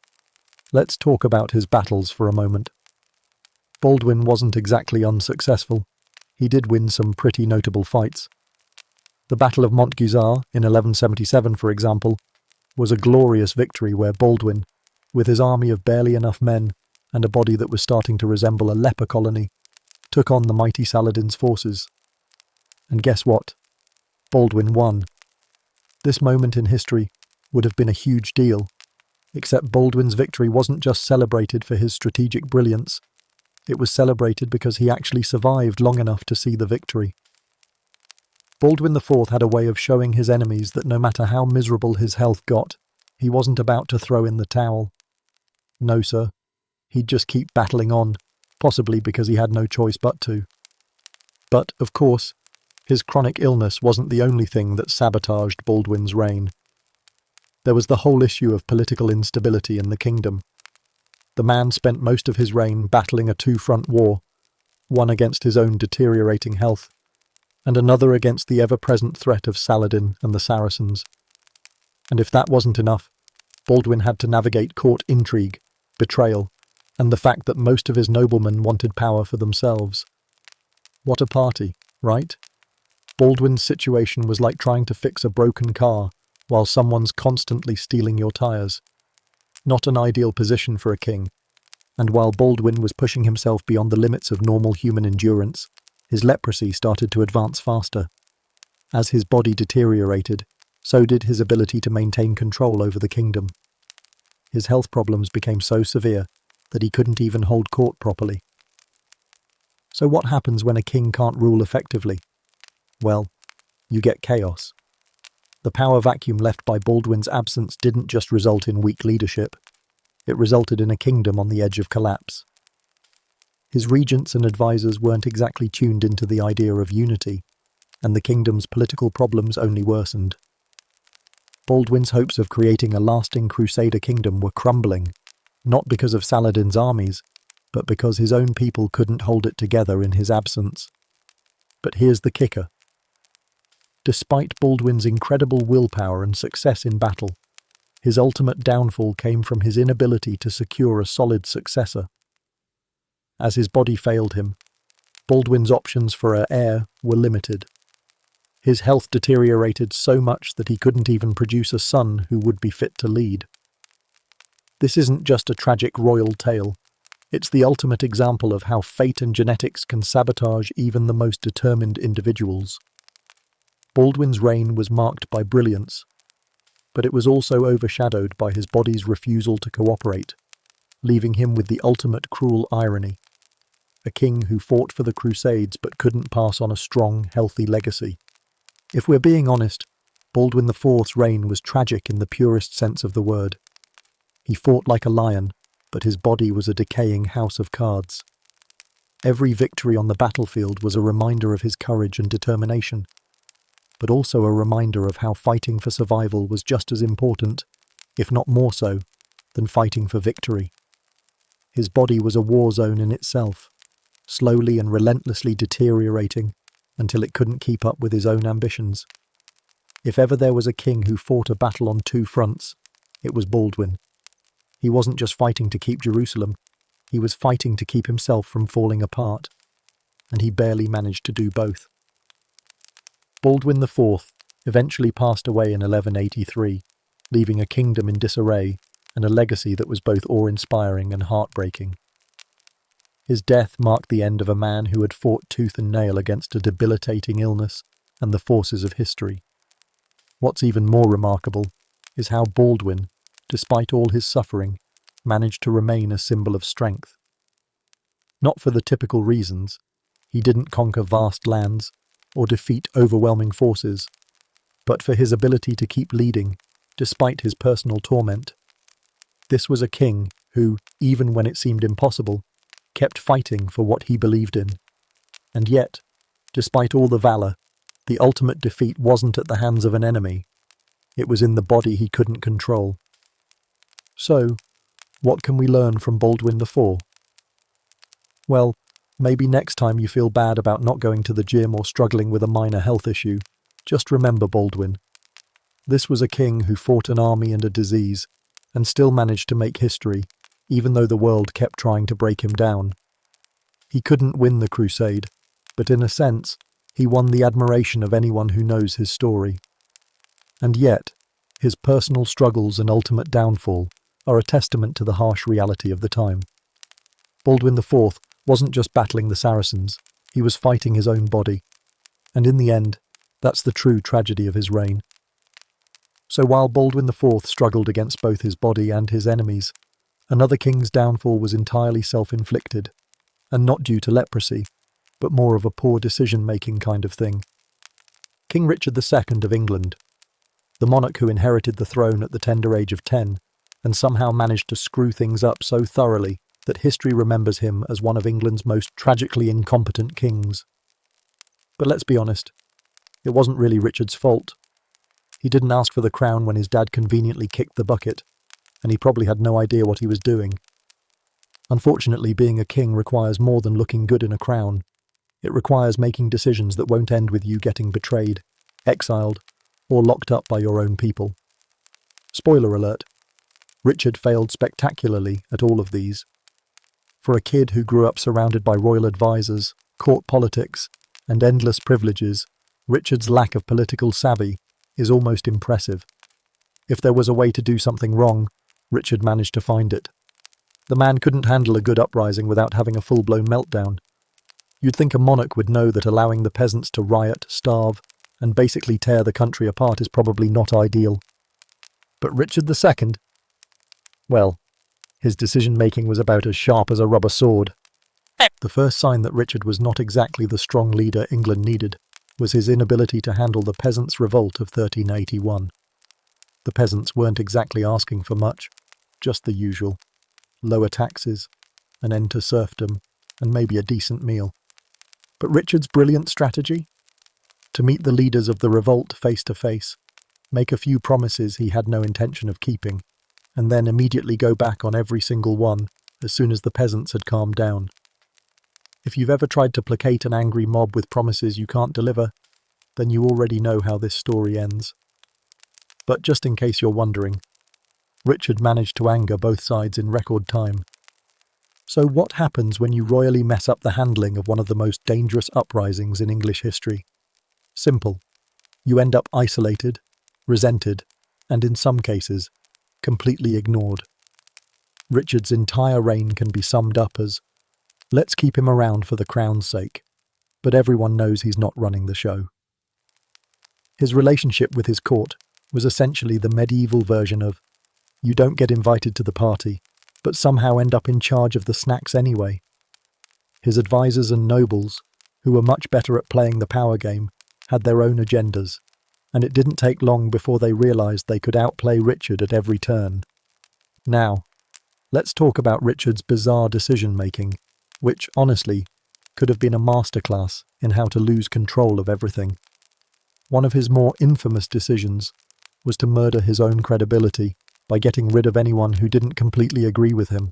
Let's talk about his battles for a moment. Baldwin wasn't exactly unsuccessful. He did win some pretty notable fights. The Battle of Montguzar in 1177, for example, was a glorious victory where Baldwin, with his army of barely enough men and a body that was starting to resemble a leper colony, took on the mighty Saladin's forces. And guess what? Baldwin won. This moment in history would have been a huge deal, except Baldwin's victory wasn't just celebrated for his strategic brilliance. It was celebrated because he actually survived long enough to see the victory. Baldwin IV had a way of showing his enemies that no matter how miserable his health got, he wasn't about to throw in the towel. No, sir. He'd just keep battling on, possibly because he had no choice but to. But, of course, his chronic illness wasn't the only thing that sabotaged Baldwin's reign. There was the whole issue of political instability in the kingdom. The man spent most of his reign battling a two-front war, one against his own deteriorating health, and another against the ever-present threat of Saladin and the Saracens. And if that wasn't enough, Baldwin had to navigate court intrigue, betrayal, and the fact that most of his noblemen wanted power for themselves. What a party, right? Baldwin's situation was like trying to fix a broken car while someone's constantly stealing your tires. Not an ideal position for a king, and while Baldwin was pushing himself beyond the limits of normal human endurance, his leprosy started to advance faster. As his body deteriorated, so did his ability to maintain control over the kingdom. His health problems became so severe that he couldn't even hold court properly. So what happens when a king can't rule effectively? Well, you get chaos. The power vacuum left by Baldwin's absence didn't just result in weak leadership. It resulted in a kingdom on the edge of collapse. His regents and advisors weren't exactly tuned into the idea of unity, and the kingdom's political problems only worsened. Baldwin's hopes of creating a lasting Crusader kingdom were crumbling, not because of Saladin's armies, but because his own people couldn't hold it together in his absence. But here's the kicker. Despite Baldwin's incredible willpower and success in battle, his ultimate downfall came from his inability to secure a solid successor. As his body failed him, Baldwin's options for an heir were limited. His health deteriorated so much that he couldn't even produce a son who would be fit to lead. This isn't just a tragic royal tale. It's the ultimate example of how fate and genetics can sabotage even the most determined individuals. Baldwin's reign was marked by brilliance, but it was also overshadowed by his body's refusal to cooperate, leaving him with the ultimate cruel irony. A king who fought for the Crusades but couldn't pass on a strong, healthy legacy. If we're being honest, Baldwin IV's reign was tragic in the purest sense of the word. He fought like a lion, but his body was a decaying house of cards. Every victory on the battlefield was a reminder of his courage and determination, but also a reminder of how fighting for survival was just as important, if not more so, than fighting for victory. His body was a war zone in itself, slowly and relentlessly deteriorating until it couldn't keep up with his own ambitions. If ever there was a king who fought a battle on two fronts, it was Baldwin. He wasn't just fighting to keep Jerusalem, he was fighting to keep himself from falling apart, and he barely managed to do both. Baldwin IV eventually passed away in 1183, leaving a kingdom in disarray and a legacy that was both awe-inspiring and heartbreaking. His death marked the end of a man who had fought tooth and nail against a debilitating illness and the forces of history. What's even more remarkable is how Baldwin, despite all his suffering, managed to remain a symbol of strength. Not for the typical reasons. He didn't conquer vast lands or defeat overwhelming forces, but for his ability to keep leading, despite his personal torment. This was a king who, even when it seemed impossible, kept fighting for what he believed in. And yet, despite all the valor, the ultimate defeat wasn't at the hands of an enemy. It was in the body he couldn't control. So, What can we learn from Baldwin IV? Well, maybe next time you feel bad about not going to the gym or struggling with a minor health issue, just remember Baldwin. This was a king who fought an army and a disease, and still managed to make history, even though the world kept trying to break him down. He couldn't win the crusade, but in a sense, he won the admiration of anyone who knows his story. And yet, his personal struggles and ultimate downfall are a testament to the harsh reality of the time. Baldwin IV wasn't just battling the Saracens, he was fighting his own body. And in the end, that's the true tragedy of his reign. So while Baldwin IV struggled against both his body and his enemies, another king's downfall was entirely self-inflicted, and not due to leprosy, but more of a poor decision-making kind of thing. King Richard II of England, the monarch who inherited the throne at the tender age of 10, and somehow managed to screw things up so thoroughly that history remembers him as one of England's most tragically incompetent kings. But let's be honest, it wasn't really Richard's fault. He didn't ask for the crown when his dad conveniently kicked the bucket, and he probably had no idea what he was doing. Unfortunately, being a king requires more than looking good in a crown. It requires making decisions that won't end with you getting betrayed, exiled, or locked up by your own people. Spoiler alert, Richard failed spectacularly at all of these. For a kid who grew up surrounded by royal advisors, court politics, and endless privileges, Richard's lack of political savvy is almost impressive. If there was a way to do something wrong, Richard managed to find it. The man couldn't handle a good uprising without having a full-blown meltdown. You'd think a monarch would know that allowing the peasants to riot, starve, and basically tear the country apart is probably not ideal. But Richard II? Well, his decision-making was about as sharp as a rubber sword. The first sign that Richard was not exactly the strong leader England needed was his inability to handle the peasants' revolt of 1381. The peasants weren't exactly asking for much, just the usual. Lower taxes, an end to serfdom, and maybe a decent meal. But Richard's brilliant strategy? To meet the leaders of the revolt face to face, make a few promises he had no intention of keeping, and then immediately go back on every single one as soon as the peasants had calmed down. If you've ever tried to placate an angry mob with promises you can't deliver, then you already know how this story ends. But just in case you're wondering, Richard managed to anger both sides in record time. So what happens when you royally mess up the handling of one of the most dangerous uprisings in English history? Simple. You end up isolated, resented, and in some cases, completely ignored. Richard's entire reign can be summed up as, let's keep him around for the crown's sake, but everyone knows he's not running the show. His relationship with his court was essentially the medieval version of, you don't get invited to the party, but somehow end up in charge of the snacks anyway. His advisors and nobles, who were much better at playing the power game, had their own agendas, and it didn't take long before they realised they could outplay Richard at every turn. Now, let's talk about Richard's bizarre decision-making, which, honestly, could have been a masterclass in how to lose control of everything. One of his more infamous decisions was to murder his own credibility by getting rid of anyone who didn't completely agree with him.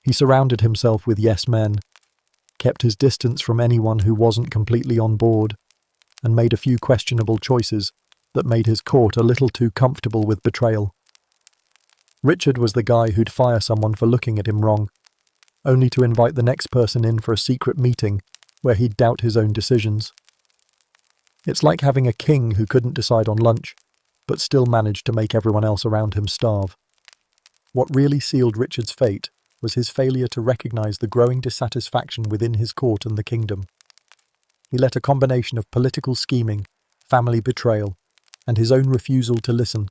He surrounded himself with yes men, kept his distance from anyone who wasn't completely on board, and made a few questionable choices that made his court a little too comfortable with betrayal. Richard was the guy who'd fire someone for looking at him wrong, only to invite the next person in for a secret meeting where he'd doubt his own decisions. It's like having a king who couldn't decide on lunch, but still managed to make everyone else around him starve. What really sealed Richard's fate was his failure to recognise the growing dissatisfaction within his court and the kingdom. He let a combination of political scheming, family betrayal, and his own refusal to listen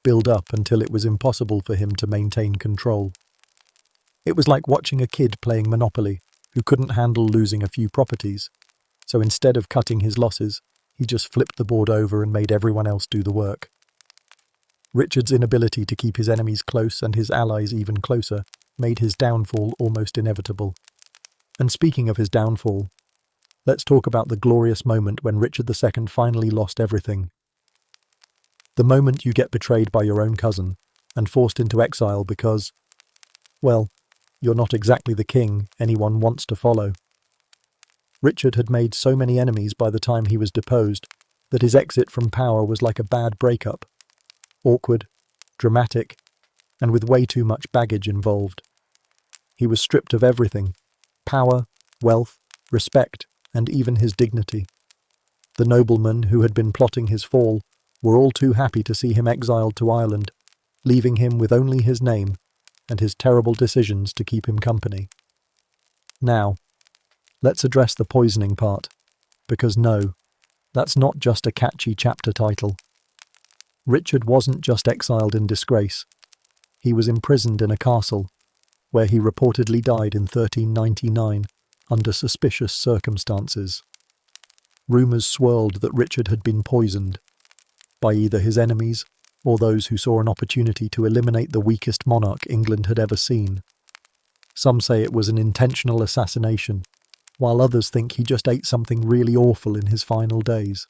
build up until it was impossible for him to maintain control. It was like watching a kid playing Monopoly who couldn't handle losing a few properties, so instead of cutting his losses, he just flipped the board over and made everyone else do the work. Richard's inability to keep his enemies close and his allies even closer made his downfall almost inevitable. And speaking of his downfall, let's talk about the glorious moment when Richard II finally lost everything. The moment you get betrayed by your own cousin and forced into exile because, well, you're not exactly the king anyone wants to follow. Richard had made so many enemies by the time he was deposed that his exit from power was like a bad breakup. Awkward, dramatic, and with way too much baggage involved. He was stripped of everything: power, wealth, respect, and even his dignity. The noblemen who had been plotting his fall were all too happy to see him exiled to Ireland, leaving him with only his name and his terrible decisions to keep him company. Now, let's address the poisoning part, because no, that's not just a catchy chapter title. Richard wasn't just exiled in disgrace. He was imprisoned in a castle, where he reportedly died in 1399 under suspicious circumstances. Rumours swirled that Richard had been poisoned by either his enemies or those who saw an opportunity to eliminate the weakest monarch England had ever seen. Some say it was an intentional assassination, while others think he just ate something really awful in his final days.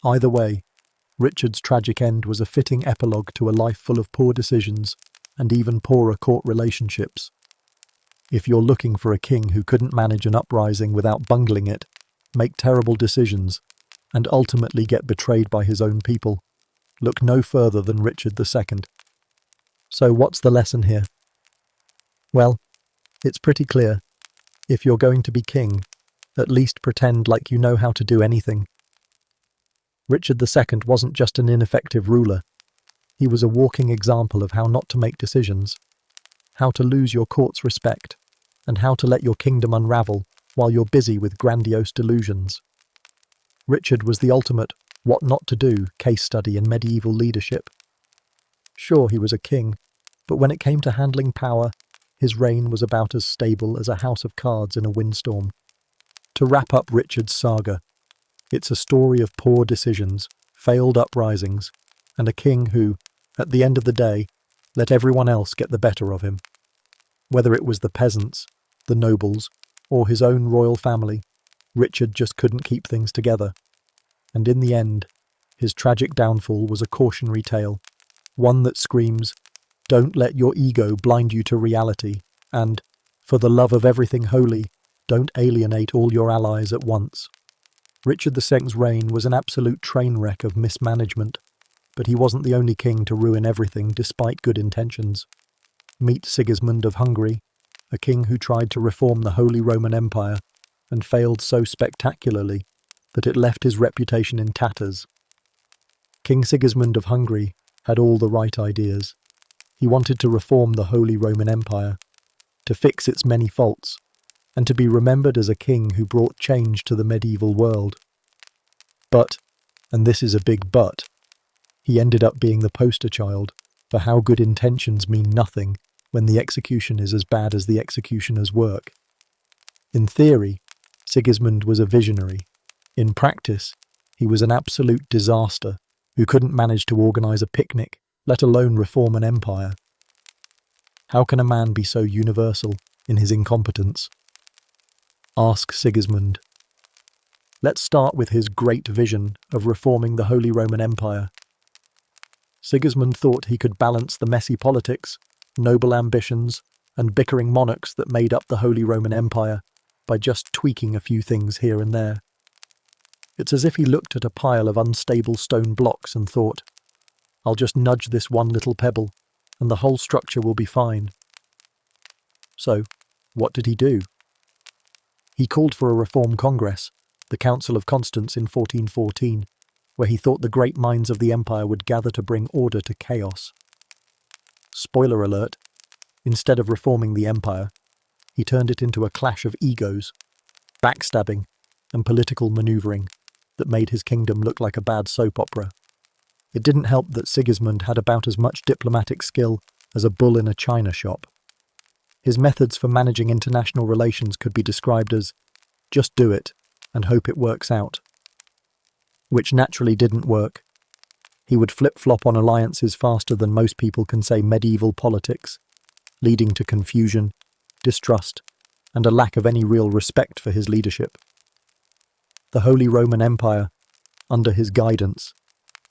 Either way, Richard's tragic end was a fitting epilogue to a life full of poor decisions and even poorer court relationships. If you're looking for a king who couldn't manage an uprising without bungling it, make terrible decisions, and ultimately get betrayed by his own people, look no further than Richard II. So what's the lesson here? Well, it's pretty clear. If you're going to be king, at least pretend like you know how to do anything. Richard II wasn't just an ineffective ruler. He was a walking example of how not to make decisions, how to lose your court's respect, and how to let your kingdom unravel while you're busy with grandiose delusions. Richard was the ultimate what not to do case study in medieval leadership. Sure, he was a king, but when it came to handling power, his reign was about as stable as a house of cards in a windstorm. To wrap up Richard's saga, it's a story of poor decisions, failed uprisings, and a king who, at the end of the day, let everyone else get the better of him. Whether it was the peasants, the nobles, or his own royal family, Richard just couldn't keep things together. And in the end, his tragic downfall was a cautionary tale, one that screams, "Don't let your ego blind you to reality," and, "For the love of everything holy, don't alienate all your allies at once." Richard II's reign was an absolute train wreck of mismanagement, but he wasn't the only king to ruin everything despite good intentions. Meet Sigismund of Hungary, a king who tried to reform the Holy Roman Empire and failed so spectacularly that it left his reputation in tatters. King Sigismund of Hungary had all the right ideas. He wanted to reform the Holy Roman Empire, to fix its many faults, and to be remembered as a king who brought change to the medieval world. But, and this is a big but, he ended up being the poster child for how good intentions mean nothing when the execution is as bad as the executioner's work. In theory, Sigismund was a visionary. In practice, he was an absolute disaster who couldn't manage to organise a picnic, let alone reform an empire. How can a man be so universal in his incompetence? Ask Sigismund. Let's start with his great vision of reforming the Holy Roman Empire. Sigismund thought he could balance the messy politics, noble ambitions, and bickering monarchs that made up the Holy Roman Empire by just tweaking a few things here and there. It's as if he looked at a pile of unstable stone blocks and thought, "I'll just nudge this one little pebble, and the whole structure will be fine." So, what did he do? He called for a Reform Congress, the Council of Constance in 1414, where he thought the great minds of the empire would gather to bring order to chaos. Spoiler alert, instead of reforming the empire, he turned it into a clash of egos, backstabbing, and political manoeuvring that made his kingdom look like a bad soap opera. It didn't help that Sigismund had about as much diplomatic skill as a bull in a china shop. His methods for managing international relations could be described as, just do it and hope it works out. Which naturally didn't work. He would flip-flop on alliances faster than most people can say medieval politics, leading to confusion, distrust, and a lack of any real respect for his leadership. The Holy Roman Empire, under his guidance,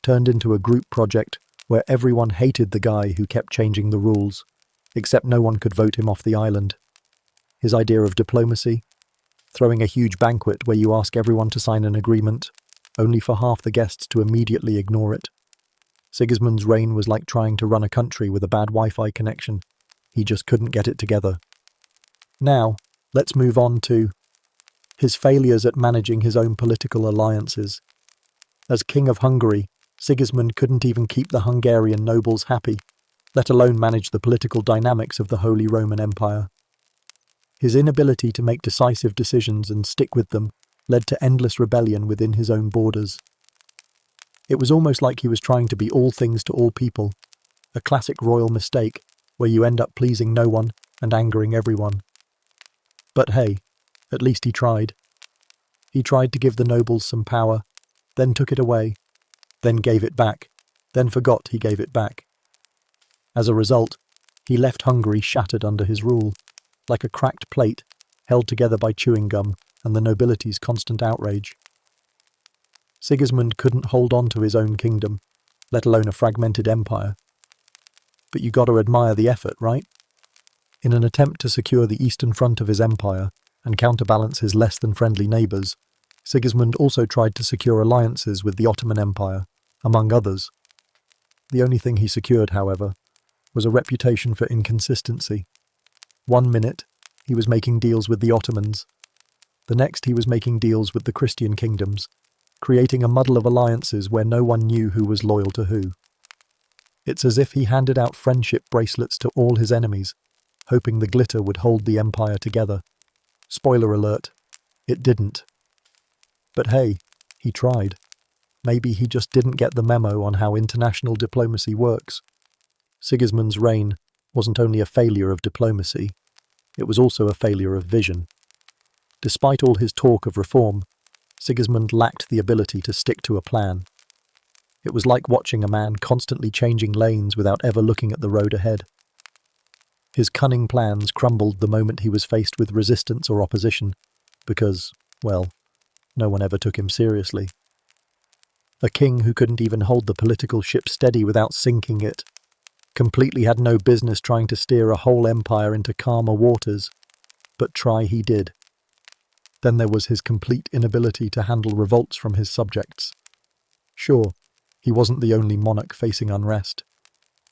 turned into a group project where everyone hated the guy who kept changing the rules, except no one could vote him off the island. His idea of diplomacy? Throwing a huge banquet where you ask everyone to sign an agreement, only for half the guests to immediately ignore it. Sigismund's reign was like trying to run a country with a bad Wi-Fi connection. He just couldn't get it together. Now, let's move on to his failures at managing his own political alliances. As King of Hungary, Sigismund couldn't even keep the Hungarian nobles happy, let alone manage the political dynamics of the Holy Roman Empire. His inability to make decisive decisions and stick with them led to endless rebellion within his own borders. It was almost like he was trying to be all things to all people, a classic royal mistake where you end up pleasing no one and angering everyone. But hey, at least he tried. He tried to give the nobles some power, then took it away, then gave it back, then forgot he gave it back. As a result, he left Hungary shattered under his rule, like a cracked plate held together by chewing gum and the nobility's constant outrage. Sigismund couldn't hold on to his own kingdom, let alone a fragmented empire. But you gotta admire the effort, right? In an attempt to secure the eastern front of his empire and counterbalance his less than friendly neighbours, Sigismund also tried to secure alliances with the Ottoman Empire, among others. The only thing he secured, however, was a reputation for inconsistency. 1 minute, he was making deals with the Ottomans. The next, he was making deals with the Christian kingdoms, creating a muddle of alliances where no one knew who was loyal to who. It's as if he handed out friendship bracelets to all his enemies, hoping the glitter would hold the empire together. Spoiler alert, it didn't. But hey, he tried. Maybe he just didn't get the memo on how international diplomacy works. Sigismund's reign wasn't only a failure of diplomacy, it was also a failure of vision. Despite all his talk of reform, Sigismund lacked the ability to stick to a plan. It was like watching a man constantly changing lanes without ever looking at the road ahead. His cunning plans crumbled the moment he was faced with resistance or opposition, because, well, no one ever took him seriously. A king who couldn't even hold the political ship steady without sinking it, completely had no business trying to steer a whole empire into calmer waters, but try he did. Then there was his complete inability to handle revolts from his subjects. Sure, he wasn't the only monarch facing unrest,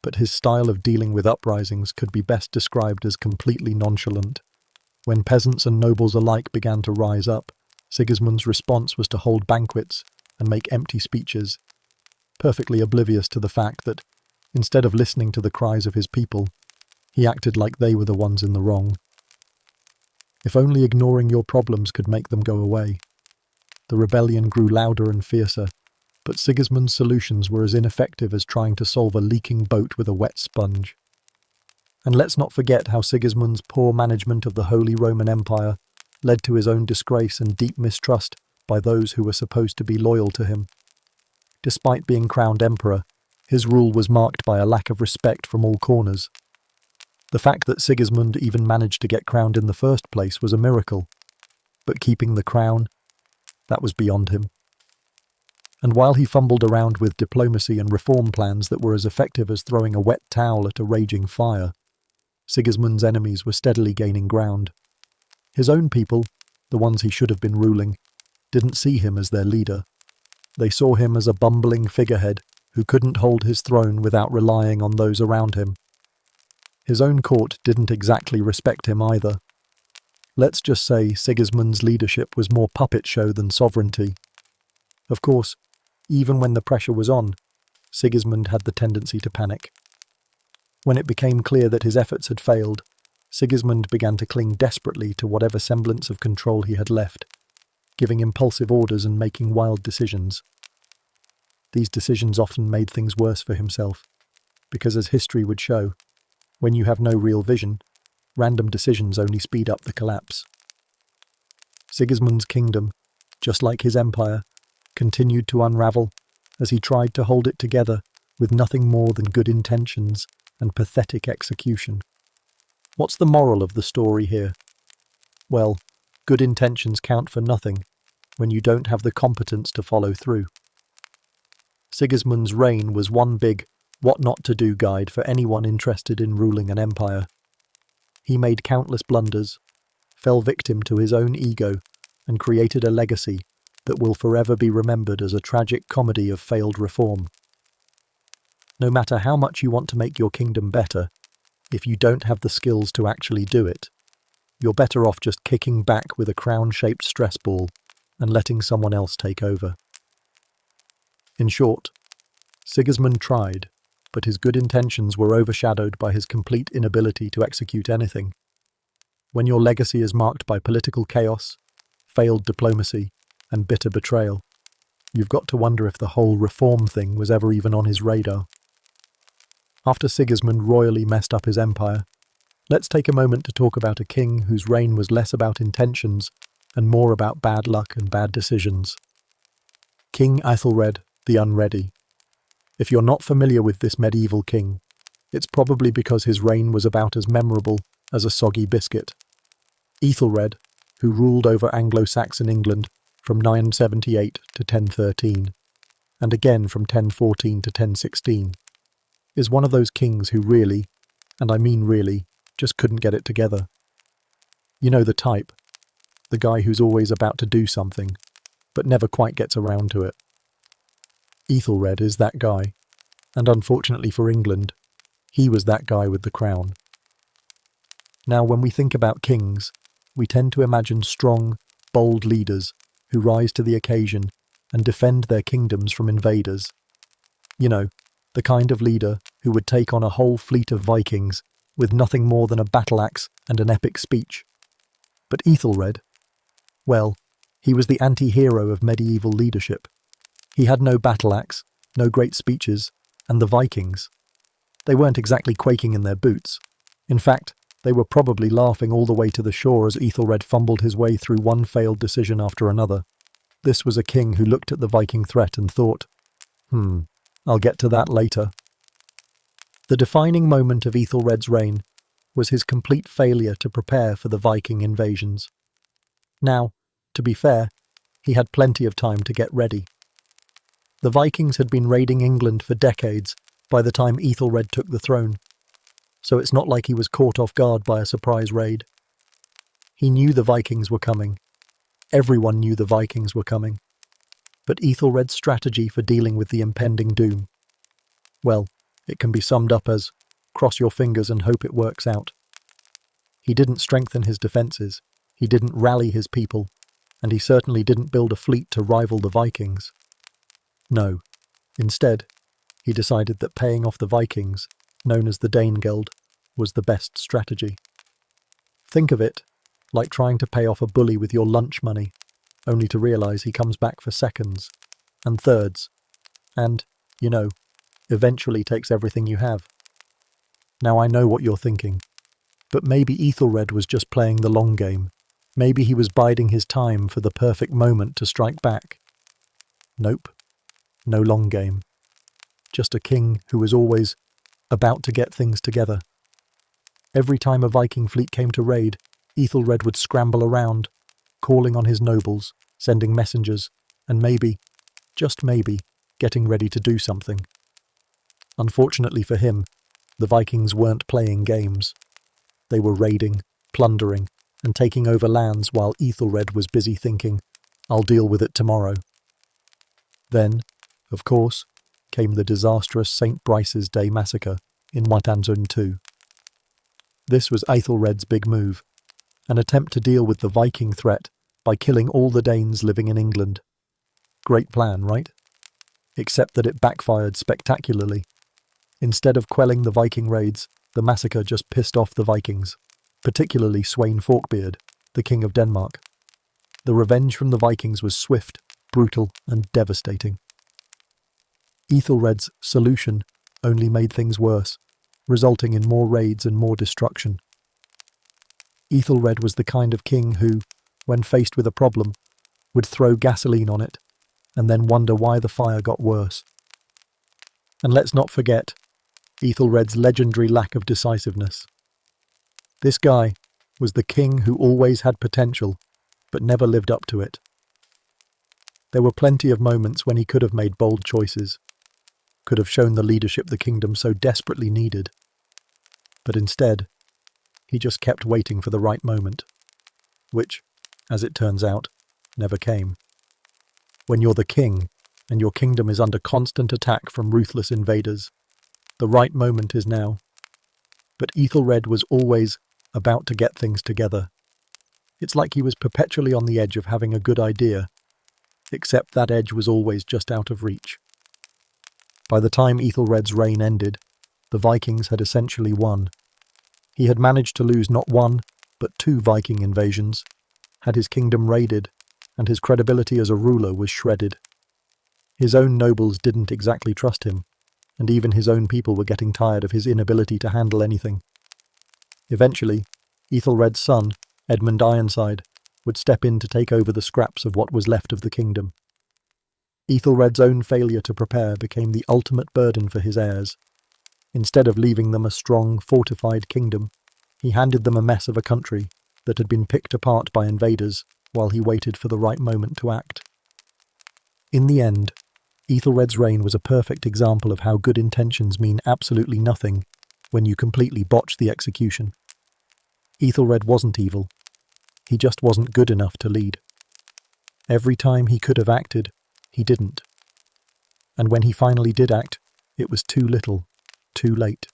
but his style of dealing with uprisings could be best described as completely nonchalant. When peasants and nobles alike began to rise up, Sigismund's response was to hold banquets and make empty speeches, perfectly oblivious to the fact that, instead of listening to the cries of his people, he acted like they were the ones in the wrong. If only ignoring your problems could make them go away. The rebellion grew louder and fiercer, but Sigismund's solutions were as ineffective as trying to solve a leaking boat with a wet sponge. And let's not forget how Sigismund's poor management of the Holy Roman Empire led to his own disgrace and deep mistrust by those who were supposed to be loyal to him. Despite being crowned emperor, his rule was marked by a lack of respect from all corners. The fact that Sigismund even managed to get crowned in the first place was a miracle, but keeping the crown, that was beyond him. And while he fumbled around with diplomacy and reform plans that were as effective as throwing a wet towel at a raging fire, Sigismund's enemies were steadily gaining ground. His own people, the ones he should have been ruling, didn't see him as their leader. They saw him as a bumbling figurehead who couldn't hold his throne without relying on those around him. His own court didn't exactly respect him either. Let's just say Sigismund's leadership was more puppet show than sovereignty. Of course, even when the pressure was on, Sigismund had the tendency to panic. When it became clear that his efforts had failed, Sigismund began to cling desperately to whatever semblance of control he had left, giving impulsive orders and making wild decisions. These decisions often made things worse for himself, because as history would show, when you have no real vision, random decisions only speed up the collapse. Sigismund's kingdom, just like his empire, continued to unravel as he tried to hold it together with nothing more than good intentions and pathetic execution. What's the moral of the story here? Well, good intentions count for nothing when you don't have the competence to follow through. Sigismund's reign was one big, what not to do guide for anyone interested in ruling an empire. He made countless blunders, fell victim to his own ego, and created a legacy that will forever be remembered as a tragic comedy of failed reform. No matter how much you want to make your kingdom better, if you don't have the skills to actually do it, you're better off just kicking back with a crown-shaped stress ball and letting someone else take over. In short, Sigismund tried, but his good intentions were overshadowed by his complete inability to execute anything. When your legacy is marked by political chaos, failed diplomacy, and bitter betrayal, you've got to wonder if the whole reform thing was ever even on his radar. After Sigismund royally messed up his empire, let's take a moment to talk about a king whose reign was less about intentions and more about bad luck and bad decisions. King Aethelred the Unready. If you're not familiar with this medieval king, it's probably because his reign was about as memorable as a soggy biscuit. Aethelred, who ruled over Anglo-Saxon England from 978 to 1013, and again from 1014 to 1016, is one of those kings who really, and I mean really, just couldn't get it together. You know the type, the guy who's always about to do something, but never quite gets around to it. Aethelred is that guy, and unfortunately for England, he was that guy with the crown. Now, when we think about kings, we tend to imagine strong, bold leaders who rise to the occasion and defend their kingdoms from invaders. You know, the kind of leader who would take on a whole fleet of Vikings with nothing more than a battle axe and an epic speech. But Aethelred, well, he was the anti-hero of medieval leadership. He had no battle axe, no great speeches, and the Vikings. They weren't exactly quaking in their boots. In fact, they were probably laughing all the way to the shore as Aethelred fumbled his way through one failed decision after another. This was a king who looked at the Viking threat and thought, I'll get to that later. The defining moment of Aethelred's reign was his complete failure to prepare for the Viking invasions. Now, to be fair, he had plenty of time to get ready. The Vikings had been raiding England for decades by the time Aethelred took the throne, so it's not like he was caught off guard by a surprise raid. He knew the Vikings were coming. Everyone knew the Vikings were coming. But Aethelred's strategy for dealing with the impending doom, well, it can be summed up as, cross your fingers and hope it works out. He didn't strengthen his defences, he didn't rally his people, and he certainly didn't build a fleet to rival the Vikings. No, instead, he decided that paying off the Vikings, known as the Danegeld, was the best strategy. Think of it like trying to pay off a bully with your lunch money, only to realise he comes back for seconds, and thirds, and, eventually takes everything you have. Now I know what you're thinking, but maybe Aethelred was just playing the long game. Maybe he was biding his time for the perfect moment to strike back. Nope, no long game. Just a king who was always about to get things together. Every time a Viking fleet came to raid, Aethelred would scramble around, calling on his nobles, sending messengers, and maybe, just maybe, getting ready to do something. Unfortunately for him, the Vikings weren't playing games. They were raiding, plundering, and taking over lands while Aethelred was busy thinking, I'll deal with it tomorrow. Then, of course, came the disastrous St. Brice's Day massacre in Whitanzun II. This was Aethelred's big move, an attempt to deal with the Viking threat by killing all the Danes living in England. Great plan, right? Except that it backfired spectacularly. Instead of quelling the Viking raids, the massacre just pissed off the Vikings, particularly Sweyn Forkbeard, the King of Denmark. The revenge from the Vikings was swift, brutal, and devastating. Aethelred's solution only made things worse, resulting in more raids and more destruction. Aethelred was the kind of king who, when faced with a problem, would throw gasoline on it and then wonder why the fire got worse. And let's not forget Aethelred's legendary lack of decisiveness. This guy was the king who always had potential, but never lived up to it. There were plenty of moments when he could have made bold choices. could have shown the leadership the kingdom so desperately needed. But instead, he just kept waiting for the right moment, which, as it turns out, never came. When you're the king, and your kingdom is under constant attack from ruthless invaders, the right moment is now. But Ethelred was always about to get things together. It's like he was perpetually on the edge of having a good idea, except that edge was always just out of reach. By the time Ethelred's reign ended, the Vikings had essentially won. He had managed to lose not one, but 2 Viking invasions, had his kingdom raided, and his credibility as a ruler was shredded. His own nobles didn't exactly trust him, and even his own people were getting tired of his inability to handle anything. Eventually, Ethelred's son, Edmund Ironside, would step in to take over the scraps of what was left of the kingdom. Ethelred's own failure to prepare became the ultimate burden for his heirs. Instead of leaving them a strong, fortified kingdom, he handed them a mess of a country that had been picked apart by invaders while he waited for the right moment to act. In the end, Ethelred's reign was a perfect example of how good intentions mean absolutely nothing when you completely botch the execution. Ethelred wasn't evil. He just wasn't good enough to lead. Every time he could have acted, he didn't. And when he finally did act, it was too little, too late.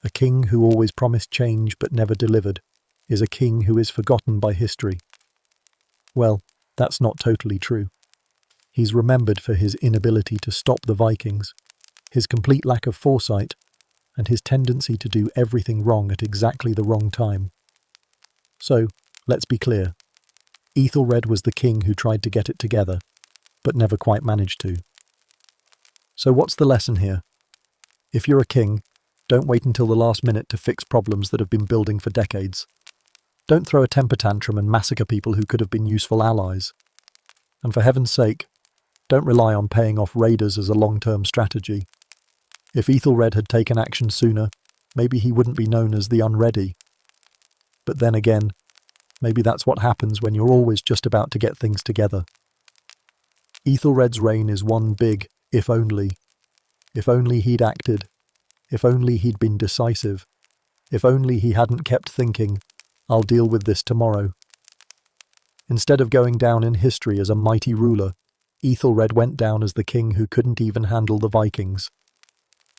A king who always promised change but never delivered is a king who is forgotten by history. Well, that's not totally true. He's remembered for his inability to stop the Vikings, his complete lack of foresight, and his tendency to do everything wrong at exactly the wrong time. So, let's be clear. Ethelred was the king who tried to get it together, but never quite managed to. So what's the lesson here? If you're a king, don't wait until the last minute to fix problems that have been building for decades. Don't throw a temper tantrum and massacre people who could have been useful allies. And for heaven's sake, don't rely on paying off raiders as a long-term strategy. If Ethelred had taken action sooner, maybe he wouldn't be known as the unready. But then again, maybe that's what happens when you're always just about to get things together. Ethelred's reign is one big if only. If only he'd acted. If only he'd been decisive. If only he hadn't kept thinking, I'll deal with this tomorrow. Instead of going down in history as a mighty ruler, Ethelred went down as the king who couldn't even handle the Vikings.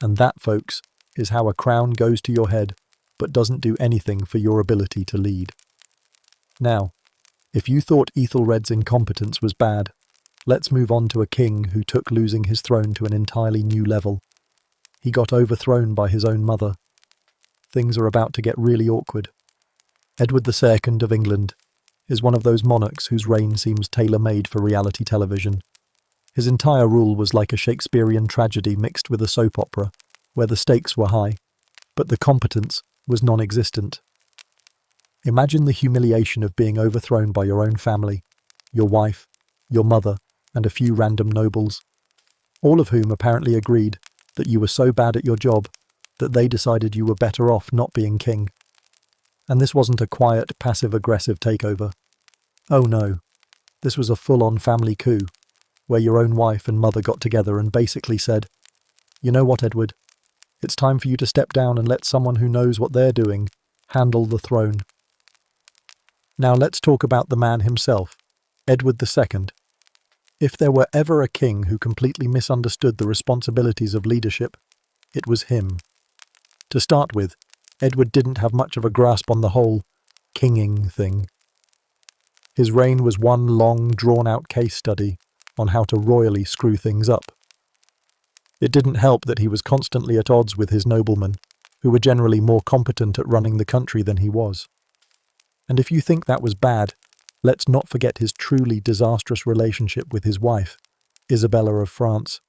And that, folks, is how a crown goes to your head, but doesn't do anything for your ability to lead. Now, if you thought Ethelred's incompetence was bad, let's move on to a king who took losing his throne to an entirely new level. He got overthrown by his own mother. Things are about to get really awkward. Edward II of England is one of those monarchs whose reign seems tailor-made for reality television. His entire rule was like a Shakespearean tragedy mixed with a soap opera, where the stakes were high, but the competence was non-existent. Imagine the humiliation of being overthrown by your own family, your wife, your mother, and a few random nobles, all of whom apparently agreed that you were so bad at your job that they decided you were better off not being king. And this wasn't a quiet, passive-aggressive takeover. Oh no, this was a full-on family coup, where your own wife and mother got together and basically said, "You know what, Edward? It's time for you to step down and let someone who knows what they're doing handle the throne." Now let's talk about the man himself, Edward II. If there were ever a king who completely misunderstood the responsibilities of leadership, it was him. To start with, Edward didn't have much of a grasp on the whole kinging thing. His reign was one long, drawn-out case study on how to royally screw things up. It didn't help that he was constantly at odds with his noblemen, who were generally more competent at running the country than he was. And if you think that was bad, let's not forget his truly disastrous relationship with his wife, Isabella of France,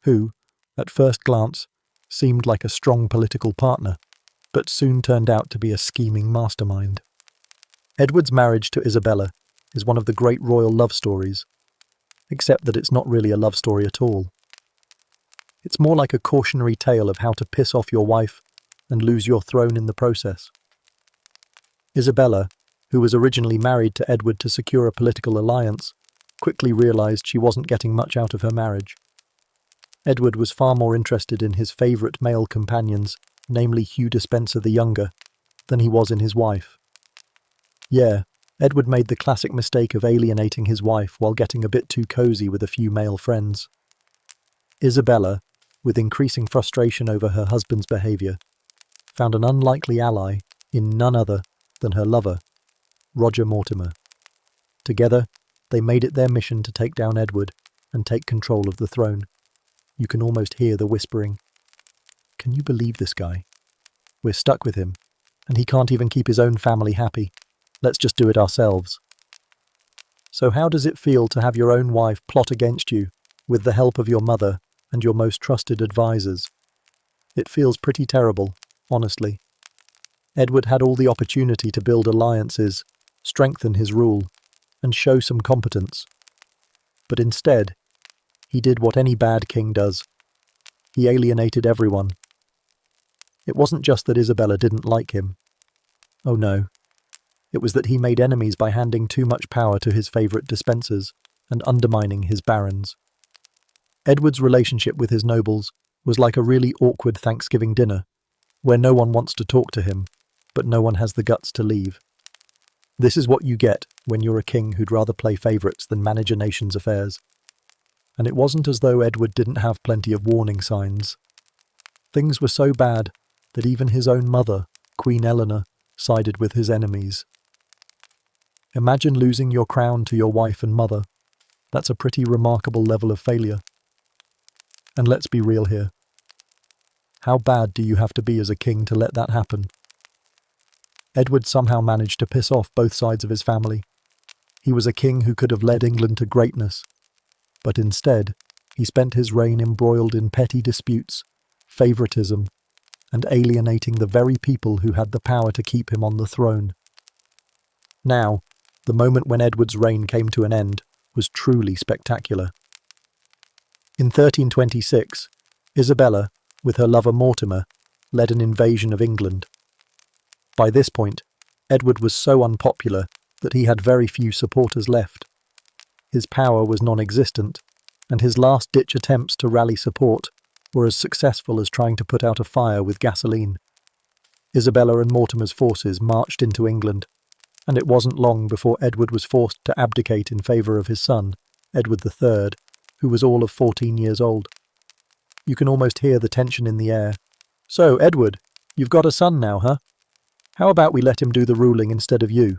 who, at first glance, seemed like a strong political partner, but soon turned out to be a scheming mastermind. Edward's marriage to Isabella is one of the great royal love stories, except that it's not really a love story at all. It's more like a cautionary tale of how to piss off your wife and lose your throne in the process. Isabella, who was originally married to Edward to secure a political alliance, quickly realized she wasn't getting much out of her marriage. Edward was far more interested in his favourite male companions, namely Hugh Despenser the Younger, than he was in his wife. Yeah, Edward made the classic mistake of alienating his wife while getting a bit too cosy with a few male friends. Isabella, with increasing frustration over her husband's behaviour, found an unlikely ally in none other than her lover, Roger Mortimer. Together, they made it their mission to take down Edward and take control of the throne. You can almost hear the whispering. Can you believe this guy? We're stuck with him, and he can't even keep his own family happy. Let's just do it ourselves. So how does it feel to have your own wife plot against you with the help of your mother and your most trusted advisors? It feels pretty terrible, honestly. Edward had all the opportunity to build alliances, strengthen his rule, and show some competence. But instead, he did what any bad king does. He alienated everyone. It wasn't just that Isabella didn't like him. Oh no. It was that he made enemies by handing too much power to his favourite dispensers and undermining his barons. Edward's relationship with his nobles was like a really awkward Thanksgiving dinner, where no one wants to talk to him, but no one has the guts to leave. This is what you get when you're a king who'd rather play favourites than manage a nation's affairs. And it wasn't as though Edward didn't have plenty of warning signs. Things were so bad that even his own mother, Queen Eleanor, sided with his enemies. Imagine losing your crown to your wife and mother. That's a pretty remarkable level of failure. And let's be real here. How bad do you have to be as a king to let that happen? Edward somehow managed to piss off both sides of his family. He was a king who could have led England to greatness. But instead, he spent his reign embroiled in petty disputes, favouritism, and alienating the very people who had the power to keep him on the throne. Now, the moment when Edward's reign came to an end was truly spectacular. In 1326, Isabella, with her lover Mortimer, led an invasion of England. By this point, Edward was so unpopular that he had very few supporters left. His power was non-existent, and his last-ditch attempts to rally support were as successful as trying to put out a fire with gasoline. Isabella and Mortimer's forces marched into England, and it wasn't long before Edward was forced to abdicate in favour of his son, Edward III, who was all of 14 years old. You can almost hear the tension in the air. So, Edward, you've got a son now, huh? How about we let him do the ruling instead of you?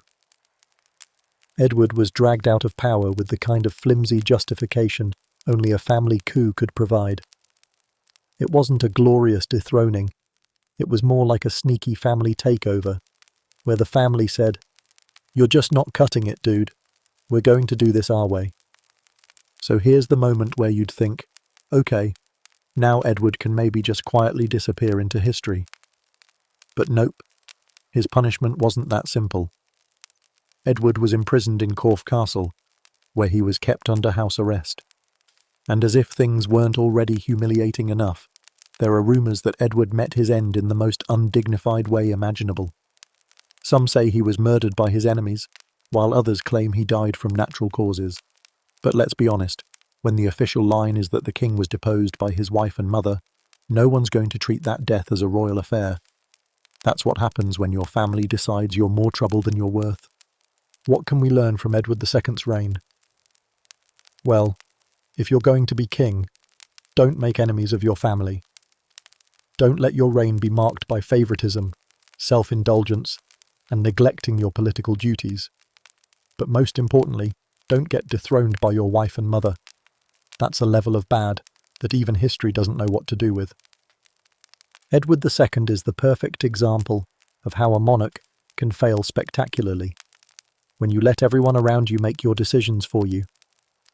Edward was dragged out of power with the kind of flimsy justification only a family coup could provide. It wasn't a glorious dethroning. It was more like a sneaky family takeover, where the family said, "You're just not cutting it, dude. We're going to do this our way." So here's the moment where you'd think, okay, now Edward can maybe just quietly disappear into history. But nope, his punishment wasn't that simple. Edward was imprisoned in Corfe Castle, where he was kept under house arrest. And as if things weren't already humiliating enough, there are rumours that Edward met his end in the most undignified way imaginable. Some say he was murdered by his enemies, while others claim he died from natural causes. But let's be honest, when the official line is that the king was deposed by his wife and mother, no one's going to treat that death as a royal affair. That's what happens when your family decides you're more trouble than you're worth. What can we learn from Edward II's reign? Well, if you're going to be king, don't make enemies of your family. Don't let your reign be marked by favouritism, self-indulgence, and neglecting your political duties. But most importantly, don't get dethroned by your wife and mother. That's a level of bad that even history doesn't know what to do with. Edward II is the perfect example of how a monarch can fail spectacularly. When you let everyone around you make your decisions for you,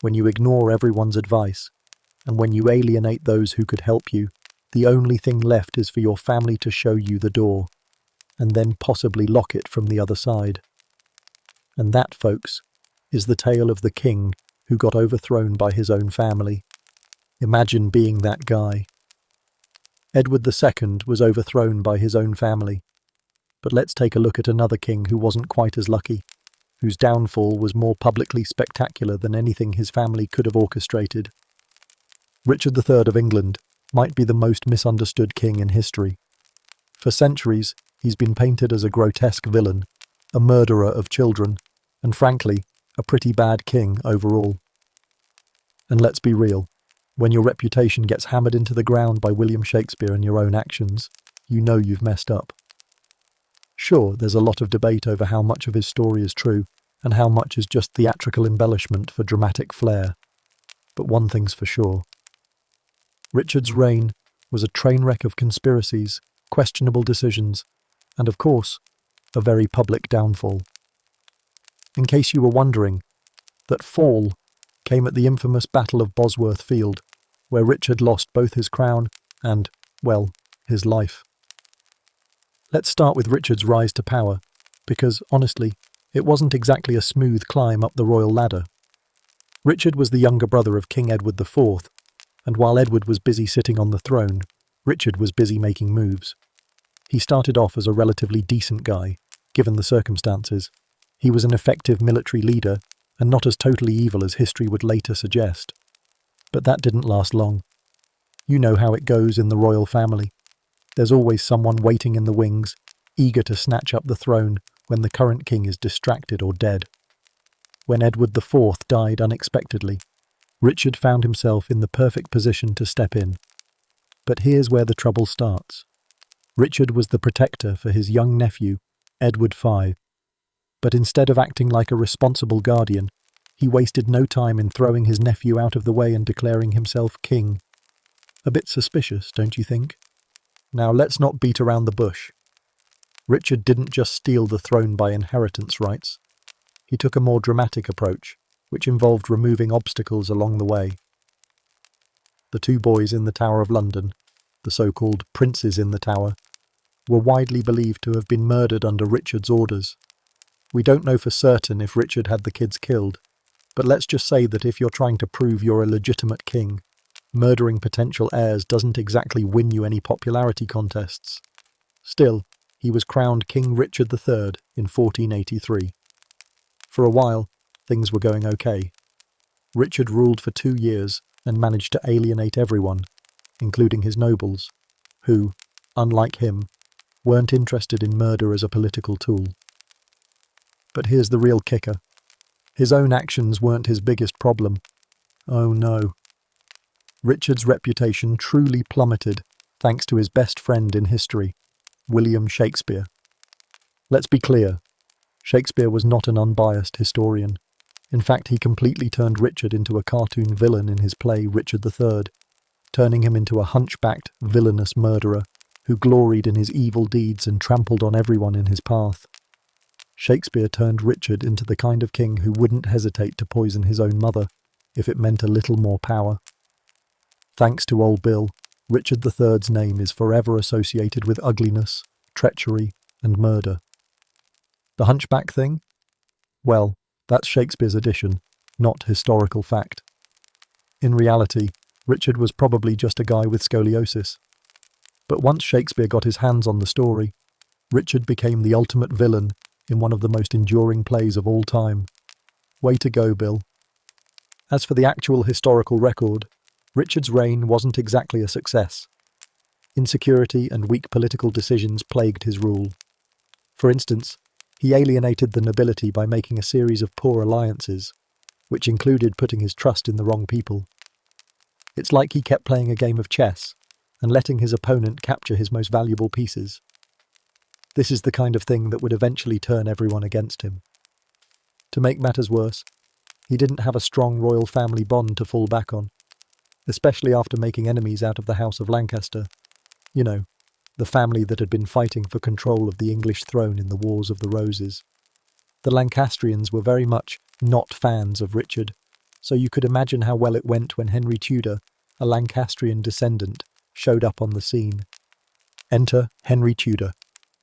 when you ignore everyone's advice, and when you alienate those who could help you, the only thing left is for your family to show you the door, and then possibly lock it from the other side. And that, folks, is the tale of the king who got overthrown by his own family. Imagine being that guy. Edward II was overthrown by his own family. But let's take a look at another king who wasn't quite as lucky, whose downfall was more publicly spectacular than anything his family could have orchestrated. Richard III of England might be the most misunderstood king in history. For centuries, he's been painted as a grotesque villain, a murderer of children, and frankly, a pretty bad king overall. And let's be real, when your reputation gets hammered into the ground by William Shakespeare and your own actions, you know you've messed up. Sure, there's a lot of debate over how much of his story is true and how much is just theatrical embellishment for dramatic flair. But one thing's for sure. Richard's reign was a train wreck of conspiracies, questionable decisions, and of course, a very public downfall. In case you were wondering, that fall came at the infamous Battle of Bosworth Field, where Richard lost both his crown and, well, his life. Let's start with Richard's rise to power, because, honestly, it wasn't exactly a smooth climb up the royal ladder. Richard was the younger brother of King Edward IV, and while Edward was busy sitting on the throne, Richard was busy making moves. He started off as a relatively decent guy, given the circumstances. He was an effective military leader, and not as totally evil as history would later suggest. But that didn't last long. You know how it goes in the royal family. There's always someone waiting in the wings, eager to snatch up the throne when the current king is distracted or dead. When Edward IV died unexpectedly, Richard found himself in the perfect position to step in. But here's where the trouble starts. Richard was the protector for his young nephew, Edward V. But instead of acting like a responsible guardian, he wasted no time in throwing his nephew out of the way and declaring himself king. A bit suspicious, don't you think? Now let's not beat around the bush. Richard didn't just steal the throne by inheritance rights. He took a more dramatic approach, which involved removing obstacles along the way. The two boys in the Tower of London, the so-called princes in the tower, were widely believed to have been murdered under Richard's orders. We don't know for certain if Richard had the kids killed, but let's just say that if you're trying to prove you're a legitimate king, murdering potential heirs doesn't exactly win you any popularity contests. Still, he was crowned King Richard III in 1483. For a while, things were going okay. Richard ruled for 2 years and managed to alienate everyone, including his nobles, who, unlike him, weren't interested in murder as a political tool. But here's the real kicker. His own actions weren't his biggest problem. Oh no. Richard's reputation truly plummeted thanks to his best friend in history, William Shakespeare. Let's be clear, Shakespeare was not an unbiased historian. In fact, he completely turned Richard into a cartoon villain in his play Richard III, turning him into a hunchbacked, villainous murderer who gloried in his evil deeds and trampled on everyone in his path. Shakespeare turned Richard into the kind of king who wouldn't hesitate to poison his own mother if it meant a little more power. Thanks to Old Bill, Richard III's name is forever associated with ugliness, treachery, and murder. The hunchback thing? Well, that's Shakespeare's addition, not historical fact. In reality, Richard was probably just a guy with scoliosis. But once Shakespeare got his hands on the story, Richard became the ultimate villain in one of the most enduring plays of all time. Way to go, Bill. As for the actual historical record, Richard's reign wasn't exactly a success. Insecurity and weak political decisions plagued his rule. For instance, he alienated the nobility by making a series of poor alliances, which included putting his trust in the wrong people. It's like he kept playing a game of chess and letting his opponent capture his most valuable pieces. This is the kind of thing that would eventually turn everyone against him. To make matters worse, he didn't have a strong royal family bond to fall back on, especially after making enemies out of the House of Lancaster. You know, the family that had been fighting for control of the English throne in the Wars of the Roses. The Lancastrians were very much not fans of Richard, so you could imagine how well it went when Henry Tudor, a Lancastrian descendant, showed up on the scene. Enter Henry Tudor,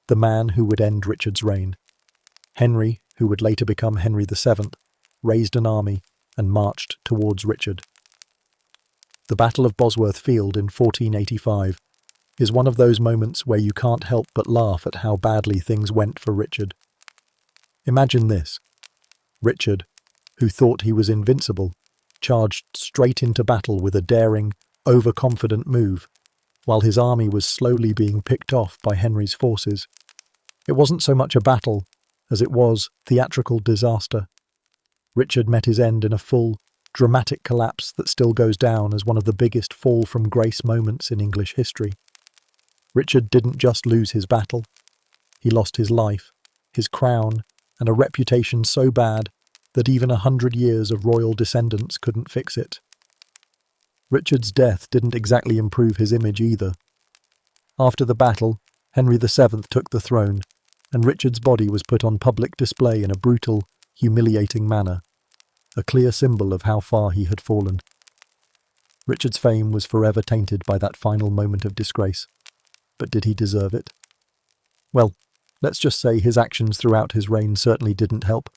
the man who would end Richard's reign. Henry, who would later become Henry VII, raised an army and marched towards Richard. The Battle of Bosworth Field in 1485 is one of those moments where you can't help but laugh at how badly things went for Richard. Imagine this. Richard, who thought he was invincible, charged straight into battle with a daring, overconfident move, while his army was slowly being picked off by Henry's forces. It wasn't so much a battle as it was theatrical disaster. Richard met his end in a full, dramatic collapse that still goes down as one of the biggest fall from grace moments in English history. Richard didn't just lose his battle. He lost his life, his crown, and a reputation so bad that even 100 years of royal descendants couldn't fix it. Richard's death didn't exactly improve his image either. After the battle, Henry VII took the throne, and Richard's body was put on public display in a brutal, humiliating manner, a clear symbol of how far he had fallen. Richard's fame was forever tainted by that final moment of disgrace. But did he deserve it? Well, let's just say his actions throughout his reign certainly didn't help.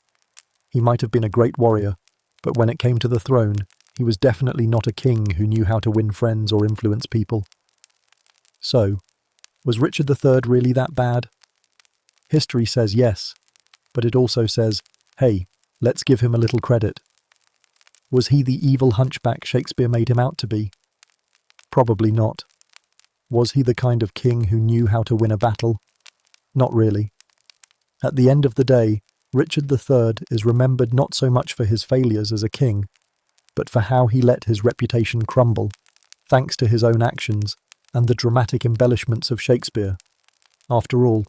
He might have been a great warrior, but when it came to the throne, he was definitely not a king who knew how to win friends or influence people. So, was Richard III really that bad? History says yes, but it also says, hey, let's give him a little credit. Was he the evil hunchback Shakespeare made him out to be? Probably not. Was he the kind of king who knew how to win a battle? Not really. At the end of the day, Richard III is remembered not so much for his failures as a king, but for how he let his reputation crumble, thanks to his own actions and the dramatic embellishments of Shakespeare. After all,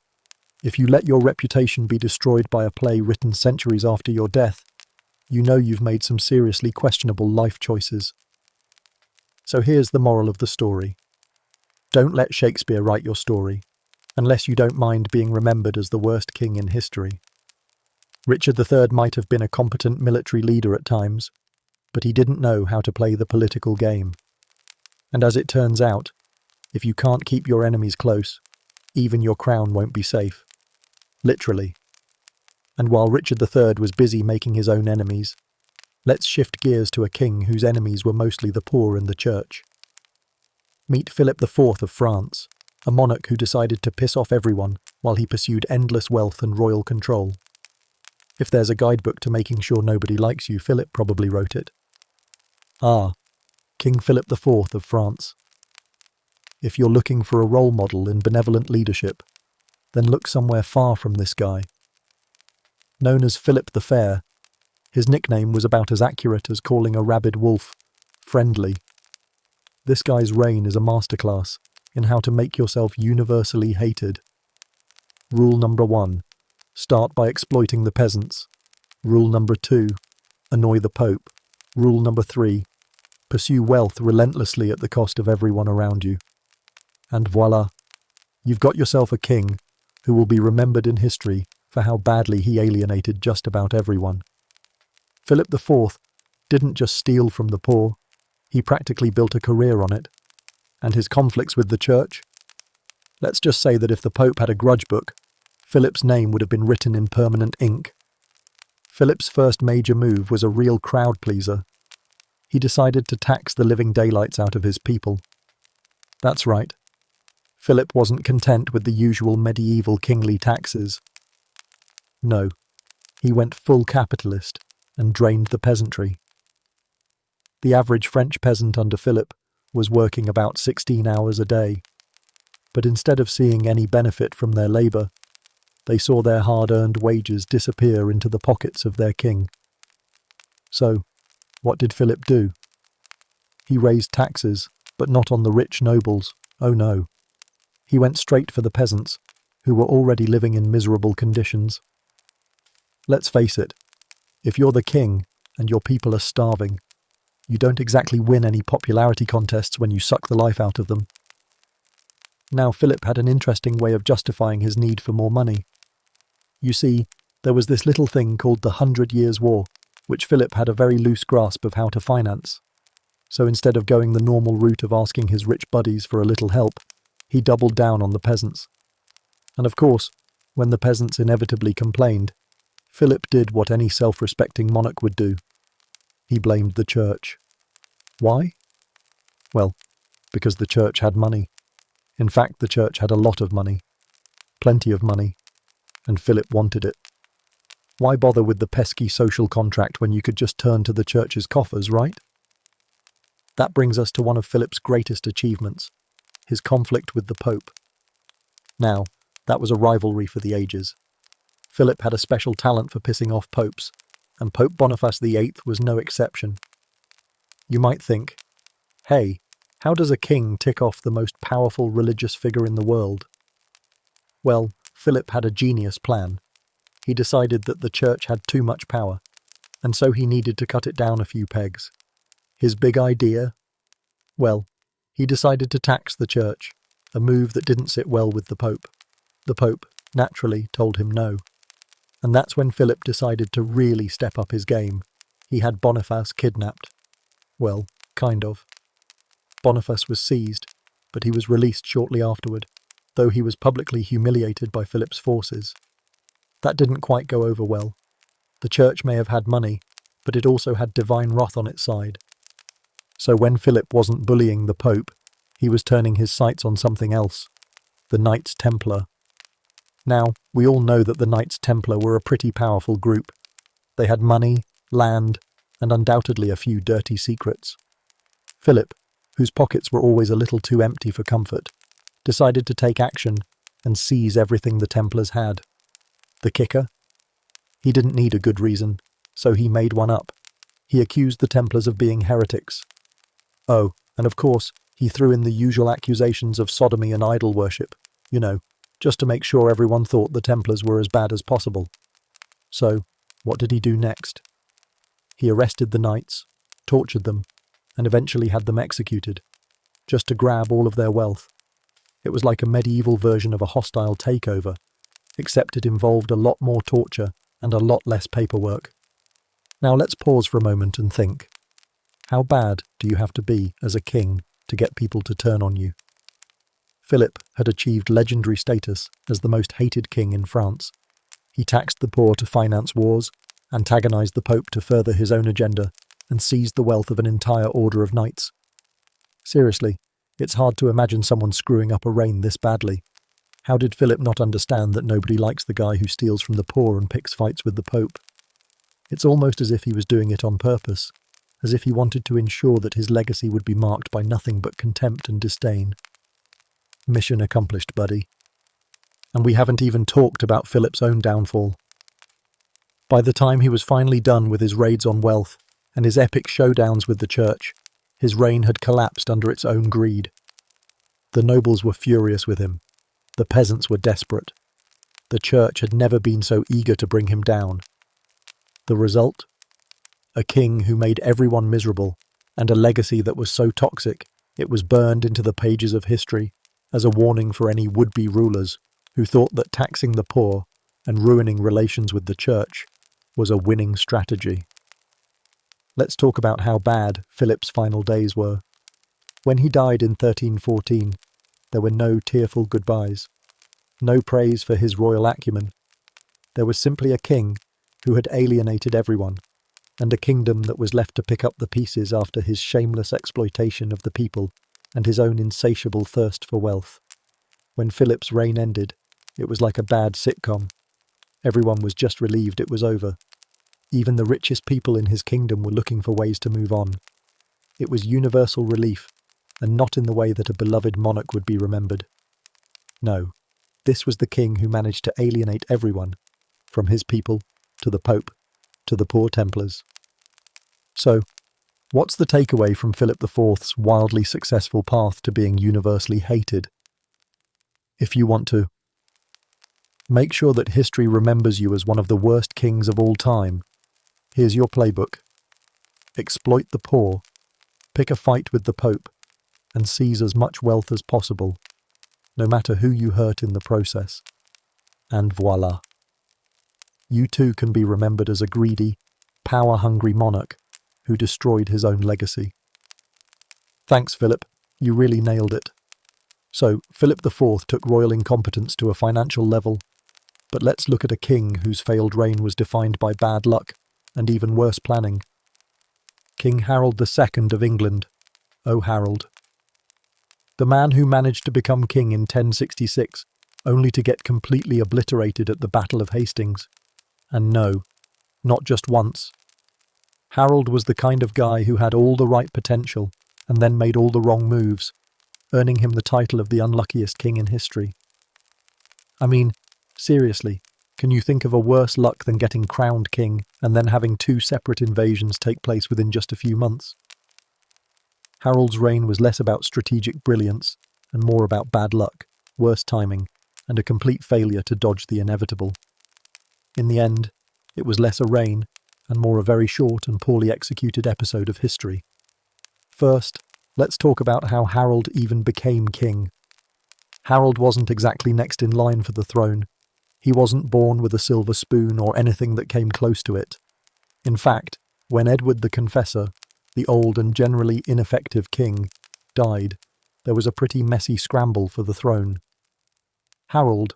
if you let your reputation be destroyed by a play written centuries after your death, you know you've made some seriously questionable life choices. So here's the moral of the story. Don't let Shakespeare write your story, unless you don't mind being remembered as the worst king in history. Richard III might have been a competent military leader at times, but he didn't know how to play the political game. And as it turns out, if you can't keep your enemies close, even your crown won't be safe. Literally. And while Richard III was busy making his own enemies, let's shift gears to a king whose enemies were mostly the poor and the church. Meet Philip IV of France, a monarch who decided to piss off everyone while he pursued endless wealth and royal control. If there's a guidebook to making sure nobody likes you, Philip probably wrote it. Ah, King Philip IV of France. If you're looking for a role model in benevolent leadership, then look somewhere far from this guy. Known as Philip the Fair, his nickname was about as accurate as calling a rabid wolf friendly. This guy's reign is a masterclass in how to make yourself universally hated. Rule number 1. Start by exploiting the peasants. Rule number 2. Annoy the Pope. Rule number 3. Pursue wealth relentlessly at the cost of everyone around you. And voila, you've got yourself a king who will be remembered in history for how badly he alienated just about everyone. Philip IV didn't just steal from the poor, he practically built a career on it. And his conflicts with the church? Let's just say that if the Pope had a grudge book, Philip's name would have been written in permanent ink. Philip's first major move was a real crowd pleaser. He decided to tax the living daylights out of his people. That's right. Philip wasn't content with the usual medieval kingly taxes. No, he went full capitalist and drained the peasantry. The average French peasant under Philip was working about 16 hours a day, but instead of seeing any benefit from their labour, they saw their hard-earned wages disappear into the pockets of their king. So, what did Philip do? He raised taxes, but not on the rich nobles, oh no. He went straight for the peasants, who were already living in miserable conditions. Let's face it, if you're the king and your people are starving, you don't exactly win any popularity contests when you suck the life out of them. Now Philip had an interesting way of justifying his need for more money. You see, there was this little thing called the 100 Years' War, which Philip had a very loose grasp of how to finance. So instead of going the normal route of asking his rich buddies for a little help, he doubled down on the peasants. And of course, when the peasants inevitably complained, Philip did what any self-respecting monarch would do. He blamed the church. Why? Well, because the church had money. In fact, the church had a lot of money. Plenty of money. And Philip wanted it. Why bother with the pesky social contract when you could just turn to the church's coffers, right? That brings us to one of Philip's greatest achievements, his conflict with the Pope. Now, that was a rivalry for the ages. Philip had a special talent for pissing off popes, and Pope Boniface VIII was no exception. You might think, hey, how does a king tick off the most powerful religious figure in the world? Well, Philip had a genius plan. He decided that the church had too much power, and so he needed to cut it down a few pegs. His big idea? Well, he decided to tax the church, a move that didn't sit well with the Pope. The Pope, naturally, told him no. And that's when Philip decided to really step up his game. He had Boniface kidnapped. Well, kind of. Boniface was seized, but he was released shortly afterward, though he was publicly humiliated by Philip's forces. That didn't quite go over well. The church may have had money, but it also had divine wrath on its side. So when Philip wasn't bullying the Pope, he was turning his sights on something else, the Knights Templar. Now, we all know that the Knights Templar were a pretty powerful group. They had money, land, and undoubtedly a few dirty secrets. Philip, whose pockets were always a little too empty for comfort, decided to take action and seize everything the Templars had. The kicker? He didn't need a good reason, so he made one up. He accused the Templars of being heretics. Oh, and of course, he threw in the usual accusations of sodomy and idol worship, just to make sure everyone thought the Templars were as bad as possible. So, what did he do next? He arrested the knights, tortured them, and eventually had them executed, just to grab all of their wealth. It was like a medieval version of a hostile takeover, except it involved a lot more torture and a lot less paperwork. Now let's pause for a moment and think. How bad do you have to be as a king to get people to turn on you? Philip had achieved legendary status as the most hated king in France. He taxed the poor to finance wars, antagonized the Pope to further his own agenda, and seized the wealth of an entire order of knights. Seriously, it's hard to imagine someone screwing up a reign this badly. How did Philip not understand that nobody likes the guy who steals from the poor and picks fights with the Pope? It's almost as if he was doing it on purpose, as if he wanted to ensure that his legacy would be marked by nothing but contempt and disdain. Mission accomplished, buddy. And we haven't even talked about Philip's own downfall. By the time he was finally done with his raids on wealth and his epic showdowns with the church, his reign had collapsed under its own greed. The nobles were furious with him. The peasants were desperate. The church had never been so eager to bring him down. The result? A king who made everyone miserable, and a legacy that was so toxic it was burned into the pages of history as a warning for any would-be rulers who thought that taxing the poor and ruining relations with the church was a winning strategy. Let's talk about how bad Philip's final days were. When he died in 1314, there were no tearful goodbyes, no praise for his royal acumen. There was simply a king who had alienated everyone, and a kingdom that was left to pick up the pieces after his shameless exploitation of the people and his own insatiable thirst for wealth. When Philip's reign ended, it was like a bad sitcom. Everyone was just relieved it was over. Even the richest people in his kingdom were looking for ways to move on. It was universal relief, and not in the way that a beloved monarch would be remembered. No, this was the king who managed to alienate everyone, from his people, to the Pope, to the poor Templars. So, what's the takeaway from Philip IV's wildly successful path to being universally hated? If you want to make sure that history remembers you as one of the worst kings of all time, here's your playbook. Exploit the poor, pick a fight with the Pope, and seize as much wealth as possible, no matter who you hurt in the process. And voila. You too can be remembered as a greedy, power-hungry monarch who destroyed his own legacy. Thanks, Philip. You really nailed it. So, Philip IV took royal incompetence to a financial level, but let's look at a king whose failed reign was defined by bad luck and even worse planning. King Harold II of England. Oh, Harold. The man who managed to become king in 1066, only to get completely obliterated at the Battle of Hastings. And no, not just once. Harold was the kind of guy who had all the right potential and then made all the wrong moves, earning him the title of the unluckiest king in history. I mean, seriously, can you think of a worse luck than getting crowned king and then having two separate invasions take place within just a few months? Harold's reign was less about strategic brilliance and more about bad luck, worse timing, and a complete failure to dodge the inevitable. In the end, it was less a reign and more a very short and poorly executed episode of history. First, let's talk about how Harold even became king. Harold wasn't exactly next in line for the throne. He wasn't born with a silver spoon or anything that came close to it. In fact, when Edward the Confessor, the old and generally ineffective king, died, there was a pretty messy scramble for the throne. Harold,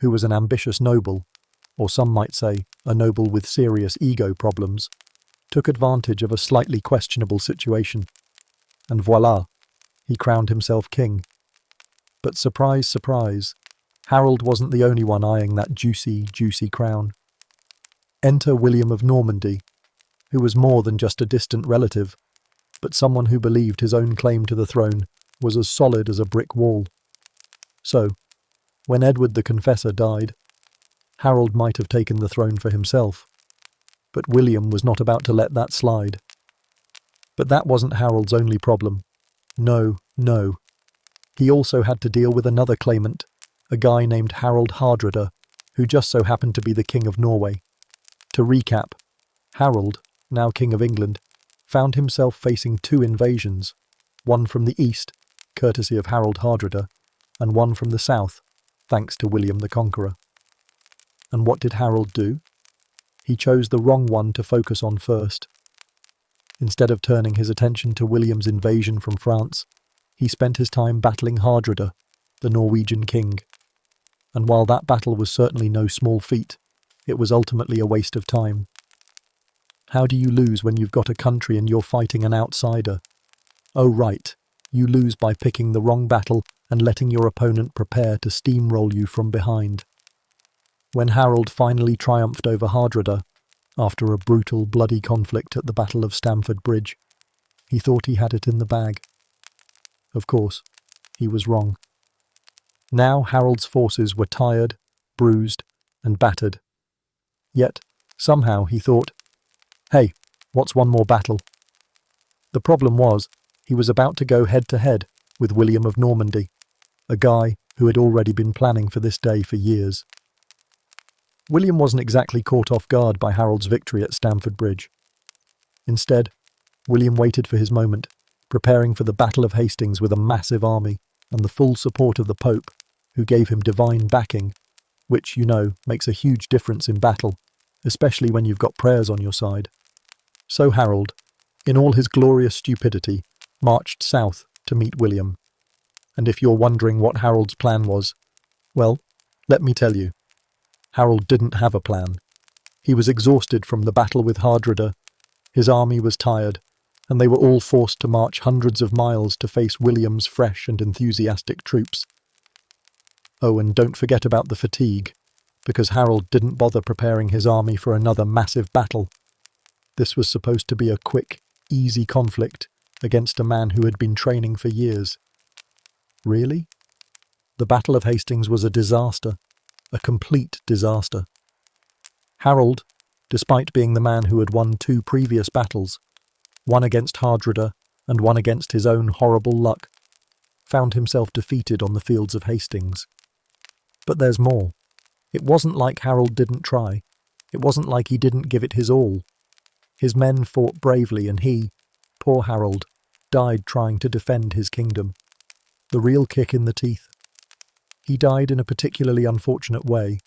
who was an ambitious noble, or some might say a noble with serious ego problems, took advantage of a slightly questionable situation. And voila, he crowned himself king. But surprise, surprise, Harold wasn't the only one eyeing that juicy, juicy crown. Enter William of Normandy, who was more than just a distant relative, but someone who believed his own claim to the throne was as solid as a brick wall. So, when Edward the Confessor died, Harold might have taken the throne for himself, but William was not about to let that slide. But that wasn't Harold's only problem. No, no. He also had to deal with another claimant, a guy named Harold Hardrada, who just so happened to be the King of Norway. To recap, Harold, now King of England, found himself facing two invasions, one from the east, courtesy of Harold Hardrada, and one from the south, thanks to William the Conqueror. And what did Harold do? He chose the wrong one to focus on first. Instead of turning his attention to William's invasion from France, he spent his time battling Hardrada, the Norwegian king. And while that battle was certainly no small feat, it was ultimately a waste of time. How do you lose when you've got a country and you're fighting an outsider? Oh right, you lose by picking the wrong battle and letting your opponent prepare to steamroll you from behind. When Harold finally triumphed over Hardrada, after a brutal, bloody conflict at the Battle of Stamford Bridge, he thought he had it in the bag. Of course, he was wrong. Now Harold's forces were tired, bruised, and battered. Yet, somehow he thought, hey, what's one more battle? The problem was, he was about to go head-to-head with William of Normandy, a guy who had already been planning for this day for years. William wasn't exactly caught off guard by Harold's victory at Stamford Bridge. Instead, William waited for his moment, preparing for the Battle of Hastings with a massive army and the full support of the Pope, who gave him divine backing, which, you know, makes a huge difference in battle, especially when you've got prayers on your side. So Harold, in all his glorious stupidity, marched south to meet William. And if you're wondering what Harold's plan was, well, let me tell you. Harold didn't have a plan. He was exhausted from the battle with Hardrada, his army was tired, and they were all forced to march hundreds of miles to face William's fresh and enthusiastic troops. Oh, and don't forget about the fatigue, because Harold didn't bother preparing his army for another massive battle. This was supposed to be a quick, easy conflict against a man who had been training for years. Really? The Battle of Hastings was a disaster. A complete disaster. Harold, despite being the man who had won two previous battles, one against Hardrada and one against his own horrible luck, found himself defeated on the fields of Hastings. But there's more. It wasn't like Harold didn't try. It wasn't like he didn't give it his all. His men fought bravely and he, poor Harold, died trying to defend his kingdom. The real kick in the teeth. He died in a particularly unfortunate way.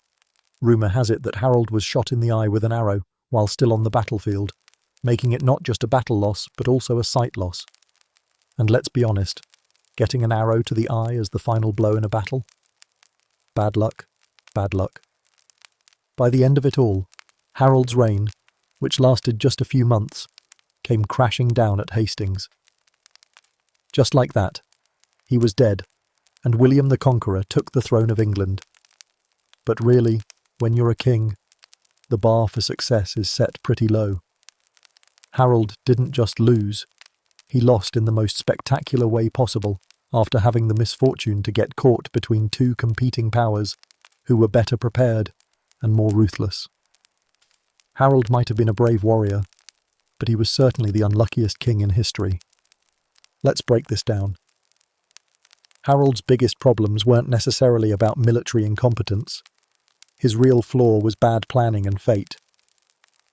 Rumour has it that Harold was shot in the eye with an arrow while still on the battlefield, making it not just a battle loss but also a sight loss. And let's be honest, getting an arrow to the eye as the final blow in a battle? Bad luck, bad luck. By the end of it all, Harold's reign, which lasted just a few months, came crashing down at Hastings. Just like that, he was dead, and William the Conqueror took the throne of England. But really, when you're a king, the bar for success is set pretty low. Harold didn't just lose, He lost in the most spectacular way possible after having the misfortune to get caught between two competing powers who were better prepared and more ruthless. Harold might have been a brave warrior, but he was certainly the unluckiest king in history. Let's break this down. Harold's biggest problems weren't necessarily about military incompetence. His real flaw was bad planning and fate.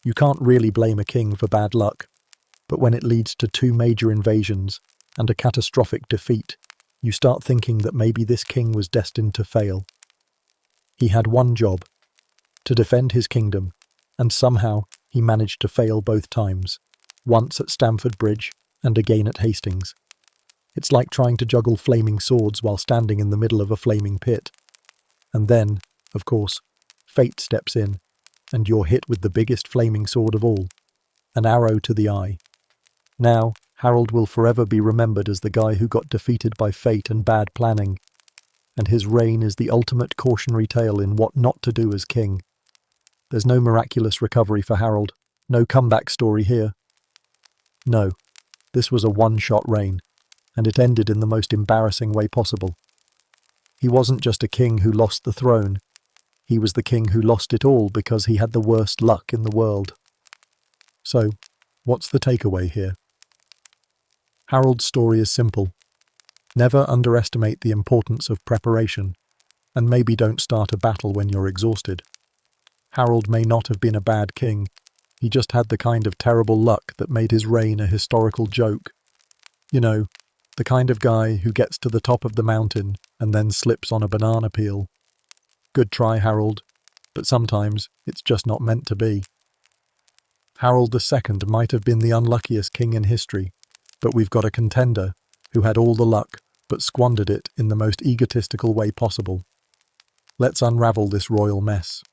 You can't really blame a king for bad luck, but when it leads to two major invasions and a catastrophic defeat, you start thinking that maybe this king was destined to fail. He had one job, to defend his kingdom, and somehow he managed to fail both times, once at Stamford Bridge and again at Hastings. It's like trying to juggle flaming swords while standing in the middle of a flaming pit. And then, of course, fate steps in, and you're hit with the biggest flaming sword of all, an arrow to the eye. Now, Harold will forever be remembered as the guy who got defeated by fate and bad planning, and his reign is the ultimate cautionary tale in what not to do as king. There's no miraculous recovery for Harold, no comeback story here. No, this was a one-shot reign, and it ended in the most embarrassing way possible. He wasn't just a king who lost the throne, he was the king who lost it all because he had the worst luck in the world. So, what's the takeaway here? Harold's story is simple. Never underestimate the importance of preparation, and maybe don't start a battle when you're exhausted. Harold may not have been a bad king, he just had the kind of terrible luck that made his reign a historical joke. You know, the kind of guy who gets to the top of the mountain and then slips on a banana peel. Good try, Harold, but sometimes it's just not meant to be. Harold II might have been the unluckiest king in history, but we've got a contender who had all the luck but squandered it in the most egotistical way possible. Let's unravel this royal mess.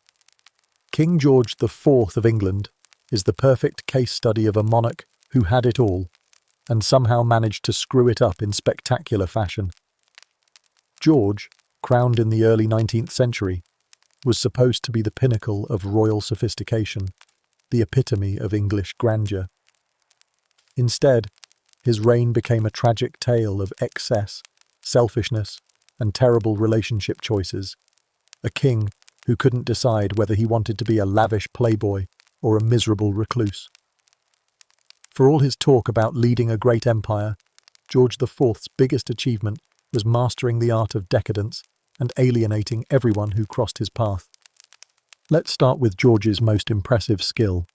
King George IV of England is the perfect case study of a monarch who had it all, and somehow managed to screw it up in spectacular fashion. George, crowned in the early 19th century, was supposed to be the pinnacle of royal sophistication, the epitome of English grandeur. Instead, his reign became a tragic tale of excess, selfishness, and terrible relationship choices. A king who couldn't decide whether he wanted to be a lavish playboy or a miserable recluse. For all his talk about leading a great empire, George IV's biggest achievement was mastering the art of decadence and alienating everyone who crossed his path. Let's start with George's most impressive skill: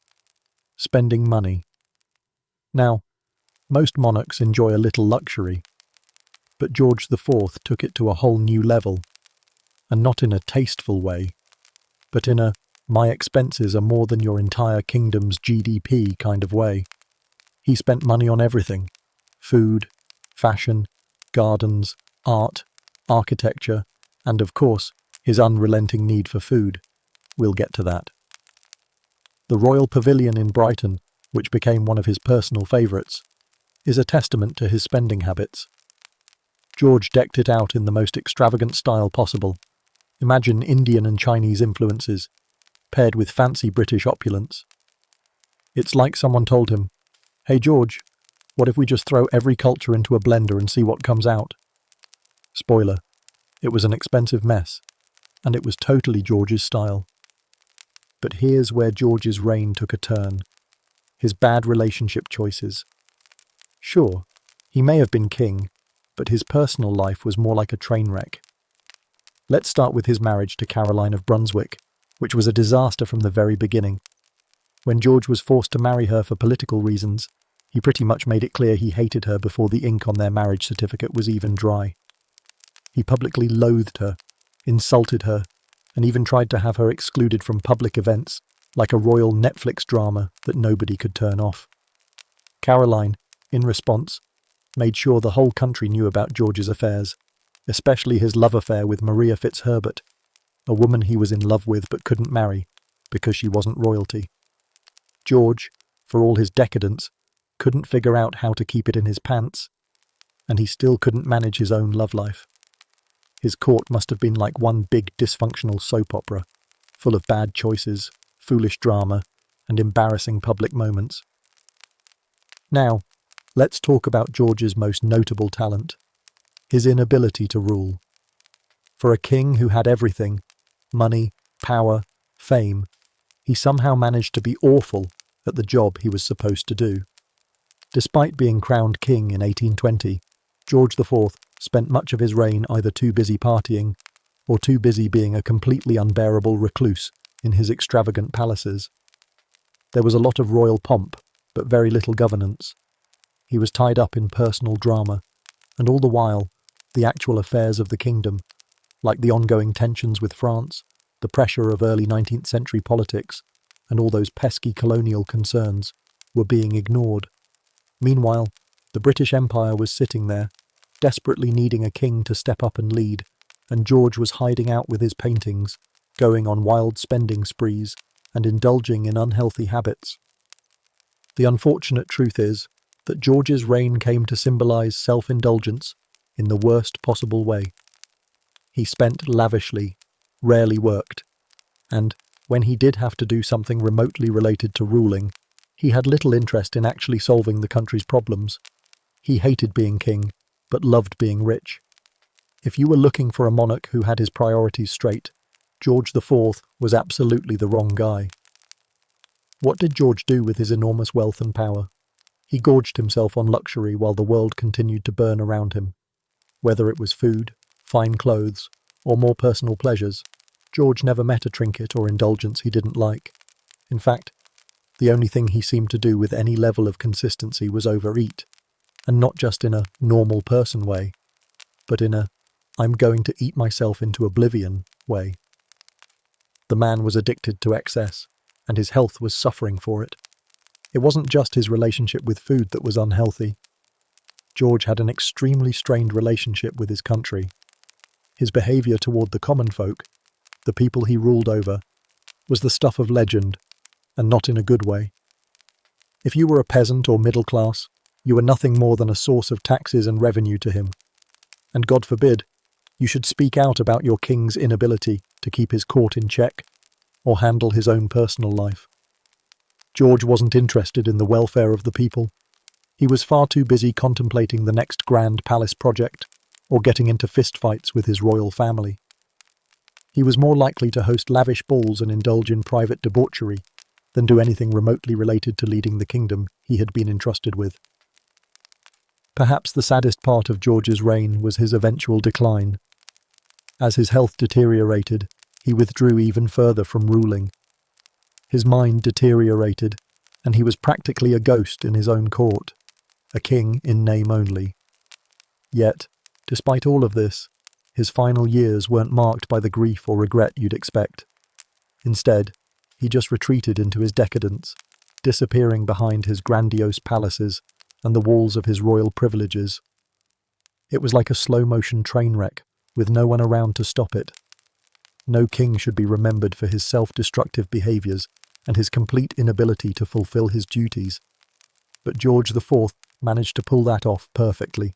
spending money. Now, most monarchs enjoy a little luxury, but George IV took it to a whole new level, and not in a tasteful way, but in a "my expenses are more than your entire kingdom's GDP" kind of way. He spent money on everything: food, fashion, gardens, art, architecture, and of course, his unrelenting need for food. We'll get to that. The Royal Pavilion in Brighton, which became one of his personal favourites, is a testament to his spending habits. George decked it out in the most extravagant style possible. Imagine Indian and Chinese influences, paired with fancy British opulence. It's like someone told him, "Hey George, what if we just throw every culture into a blender and see what comes out?" Spoiler, it was an expensive mess, and it was totally George's style. But here's where George's reign took a turn: his bad relationship choices. Sure, he may have been king, but his personal life was more like a train wreck. Let's start with his marriage to Caroline of Brunswick, which was a disaster from the very beginning. When George was forced to marry her for political reasons, he pretty much made it clear he hated her before the ink on their marriage certificate was even dry. He publicly loathed her, insulted her, and even tried to have her excluded from public events, like a royal Netflix drama that nobody could turn off. Caroline, in response, made sure the whole country knew about George's affairs, especially his love affair with Maria Fitzherbert, a woman he was in love with but couldn't marry, because she wasn't royalty. George, for all his decadence, couldn't figure out how to keep it in his pants, and he still couldn't manage his own love life. His court must have been like one big dysfunctional soap opera, full of bad choices, foolish drama, and embarrassing public moments. Now, Let's talk about George's most notable talent, his inability to rule. For a king who had everything, money, power, fame, he somehow managed to be awful at the job he was supposed to do. Despite being crowned king in 1820, George IV spent much of his reign either too busy partying or too busy being a completely unbearable recluse in his extravagant palaces. There was a lot of royal pomp, but very little governance. He was tied up in personal drama, and all the while, the actual affairs of the kingdom, like the ongoing tensions with France, the pressure of early 19th century politics, and all those pesky colonial concerns, were being ignored. Meanwhile, the British Empire was sitting there, desperately needing a king to step up and lead, and George was hiding out with his paintings, going on wild spending sprees, and indulging in unhealthy habits. The unfortunate truth is that George's reign came to symbolize self-indulgence in the worst possible way. He spent lavishly, rarely worked, and, when he did have to do something remotely related to ruling, he had little interest in actually solving the country's problems. He hated being king, but loved being rich. If you were looking for a monarch who had his priorities straight, George IV was absolutely the wrong guy. What did George do with his enormous wealth and power? He gorged himself on luxury while the world continued to burn around him. Whether it was food, fine clothes, or more personal pleasures, George never met a trinket or indulgence he didn't like. In fact, the only thing he seemed to do with any level of consistency was overeat, and not just in a normal person way, but in a I'm going to eat myself into oblivion way. The man was addicted to excess, and his health was suffering for it. It wasn't just his relationship with food that was unhealthy. George had an extremely strained relationship with his country. His behaviour toward the common folk, the people he ruled over, was the stuff of legend, and not in a good way. If you were a peasant or middle class, you were nothing more than a source of taxes and revenue to him. And God forbid, you should speak out about your king's inability to keep his court in check or handle his own personal life. George wasn't interested in the welfare of the people. He was far too busy contemplating the next grand palace project or getting into fistfights with his royal family. He was more likely to host lavish balls and indulge in private debauchery than do anything remotely related to leading the kingdom he had been entrusted with. Perhaps the saddest part of George's reign was his eventual decline. As his health deteriorated, he withdrew even further from ruling. His mind deteriorated, and he was practically a ghost in his own court, a king in name only. Yet, despite all of this, his final years weren't marked by the grief or regret you'd expect. Instead, he just retreated into his decadence, disappearing behind his grandiose palaces and the walls of his royal privileges. It was like a slow-motion train wreck, with no one around to stop it. No king should be remembered for his self-destructive behaviours and his complete inability to fulfil his duties. But George IV managed to pull that off perfectly.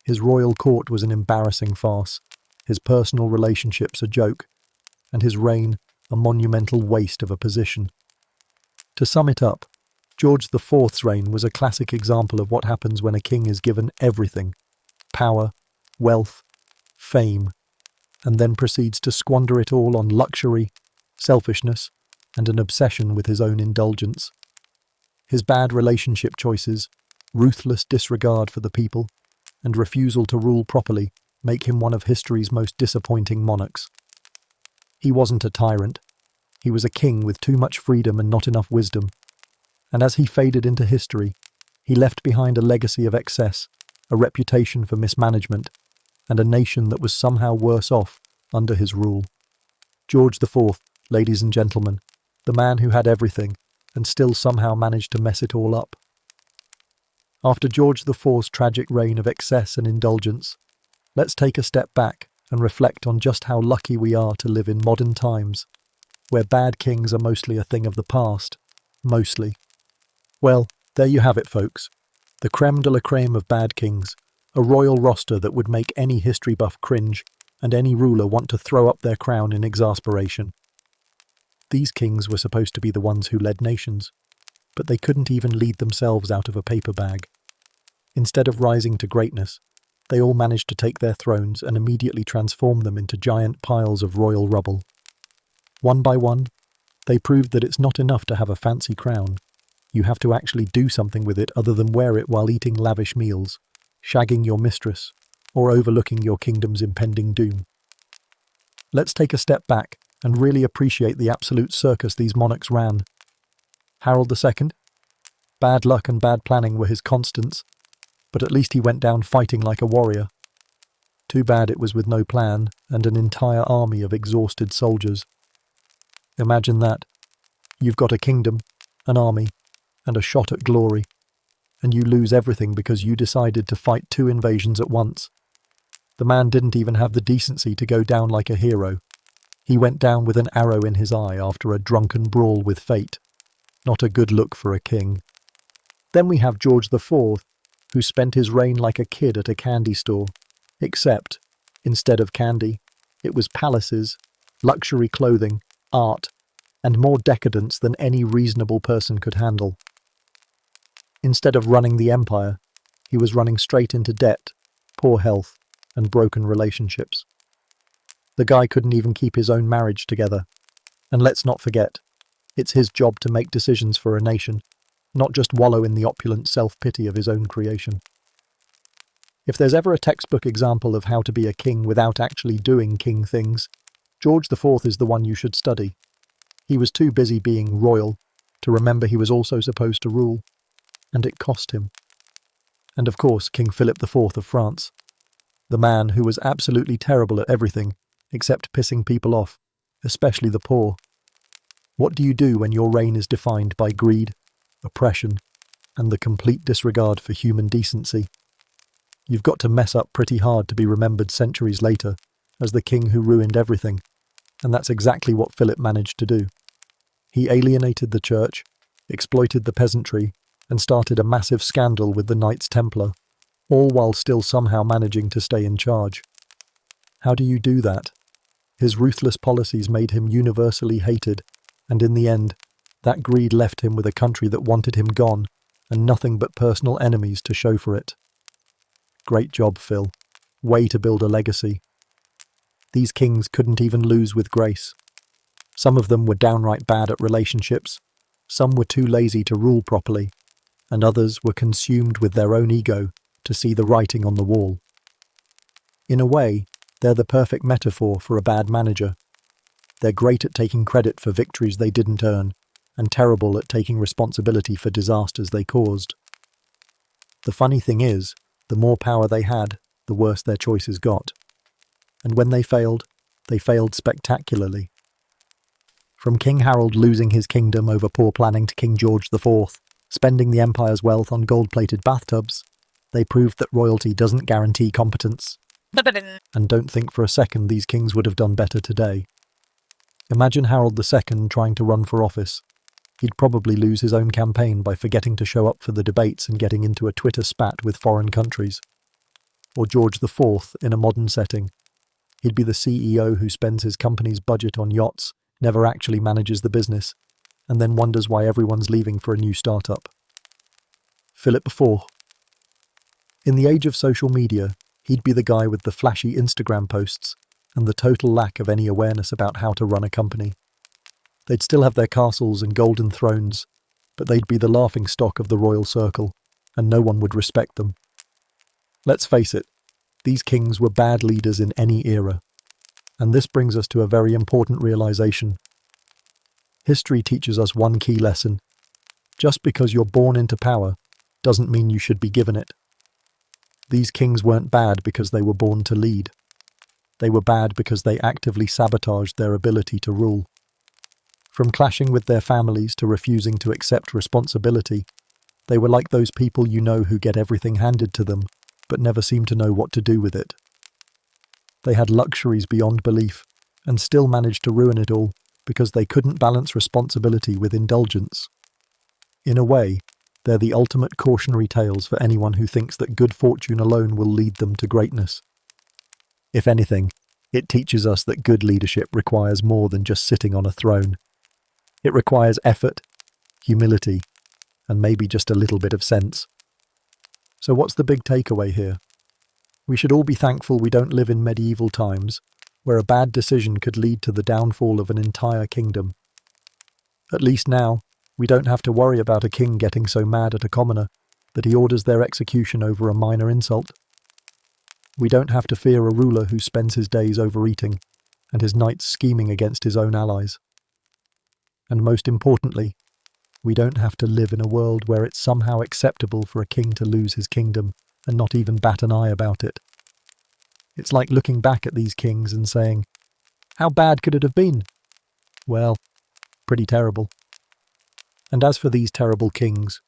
His royal court was an embarrassing farce, his personal relationships a joke, and his reign a monumental waste of a position. To sum it up, George IV's reign was a classic example of what happens when a king is given everything: power, wealth, fame, and then proceeds to squander it all on luxury, selfishness, and an obsession with his own indulgence. His bad relationship choices, ruthless disregard for the people, and refusal to rule properly make him one of history's most disappointing monarchs. He wasn't a tyrant. He was a king with too much freedom and not enough wisdom. And as he faded into history, he left behind a legacy of excess, a reputation for mismanagement, and a nation that was somehow worse off under his rule. George IV, ladies and gentlemen, the man who had everything and still somehow managed to mess it all up. After George IV's tragic reign of excess and indulgence, let's take a step back and reflect on just how lucky we are to live in modern times, where bad kings are mostly a thing of the past. Mostly. Well, there you have it, folks. The creme de la creme of bad kings, a royal roster that would make any history buff cringe and any ruler want to throw up their crown in exasperation. These kings were supposed to be the ones who led nations, but they couldn't even lead themselves out of a paper bag. Instead of rising to greatness, they all managed to take their thrones and immediately transform them into giant piles of royal rubble. One by one, they proved that it's not enough to have a fancy crown. You have to actually do something with it other than wear it while eating lavish meals, shagging your mistress, or overlooking your kingdom's impending doom. Let's take a step back and really appreciate the absolute circus these monarchs ran. Harold II? Bad luck and bad planning were his constants, but at least he went down fighting like a warrior. Too bad it was with no plan and an entire army of exhausted soldiers. Imagine that. You've got a kingdom, an army, and a shot at glory, and you lose everything because you decided to fight 2 invasions at once. The man didn't even have the decency to go down like a hero. He went down with an arrow in his eye after a drunken brawl with fate. Not a good look for a king. Then we have George IV, who spent his reign like a kid at a candy store, except, instead of candy, it was palaces, luxury clothing, art, and more decadence than any reasonable person could handle. Instead of running the empire, he was running straight into debt, poor health, and broken relationships. The guy couldn't even keep his own marriage together. And let's not forget, it's his job to make decisions for a nation, not just wallow in the opulent self-pity of his own creation. If there's ever a textbook example of how to be a king without actually doing king things, George IV is the one you should study. He was too busy being royal to remember he was also supposed to rule, and it cost him. And of course, King Philip IV of France, the man who was absolutely terrible at everything except pissing people off, especially the poor. What do you do when your reign is defined by greed, oppression, and the complete disregard for human decency? You've got to mess up pretty hard to be remembered centuries later as the king who ruined everything, and that's exactly what Philip managed to do. He alienated the church, exploited the peasantry, and started a massive scandal with the Knights Templar, all while still somehow managing to stay in charge. How do you do that? His ruthless policies made him universally hated, and in the end, that greed left him with a country that wanted him gone, and nothing but personal enemies to show for it. Great job, Phil. Way to build a legacy. These kings couldn't even lose with grace. Some of them were downright bad at relationships, some were too lazy to rule properly, and others were consumed with their own ego to see the writing on the wall. In a way, they're the perfect metaphor for a bad manager. They're great at taking credit for victories they didn't earn, and terrible at taking responsibility for disasters they caused. The funny thing is, the more power they had, the worse their choices got. And when they failed spectacularly. From King Harold losing his kingdom over poor planning to King George IV, spending the empire's wealth on gold-plated bathtubs, they proved that royalty doesn't guarantee competence. And don't think for a second these kings would have done better today. Imagine Harold II trying to run for office. He'd probably lose his own campaign by forgetting to show up for the debates and getting into a Twitter spat with foreign countries. Or George IV in a modern setting. He'd be the CEO who spends his company's budget on yachts, never actually manages the business, and then wonders why everyone's leaving for a new startup. Philip IV. In the age of social media, he'd be the guy with the flashy Instagram posts and the total lack of any awareness about how to run a company. They'd still have their castles and golden thrones, but they'd be the laughingstock of the royal circle, and no one would respect them. Let's face it, these kings were bad leaders in any era. And this brings us to a very important realization. History teaches us one key lesson. Just because you're born into power doesn't mean you should be given it. These kings weren't bad because they were born to lead. They were bad because they actively sabotaged their ability to rule. From clashing with their families to refusing to accept responsibility, they were like those people you know who get everything handed to them, but never seem to know what to do with it. They had luxuries beyond belief, and still managed to ruin it all because they couldn't balance responsibility with indulgence. In a way, they're the ultimate cautionary tales for anyone who thinks that good fortune alone will lead them to greatness. If anything, it teaches us that good leadership requires more than just sitting on a throne. It requires effort, humility, and maybe just a little bit of sense. So what's the big takeaway here? We should all be thankful we don't live in medieval times, where a bad decision could lead to the downfall of an entire kingdom. At least now, we don't have to worry about a king getting so mad at a commoner that he orders their execution over a minor insult. We don't have to fear a ruler who spends his days overeating and his nights scheming against his own allies. And most importantly, we don't have to live in a world where it's somehow acceptable for a king to lose his kingdom and not even bat an eye about it. It's like looking back at these kings and saying, how bad could it have been? Well, pretty terrible. And as for these terrible kings,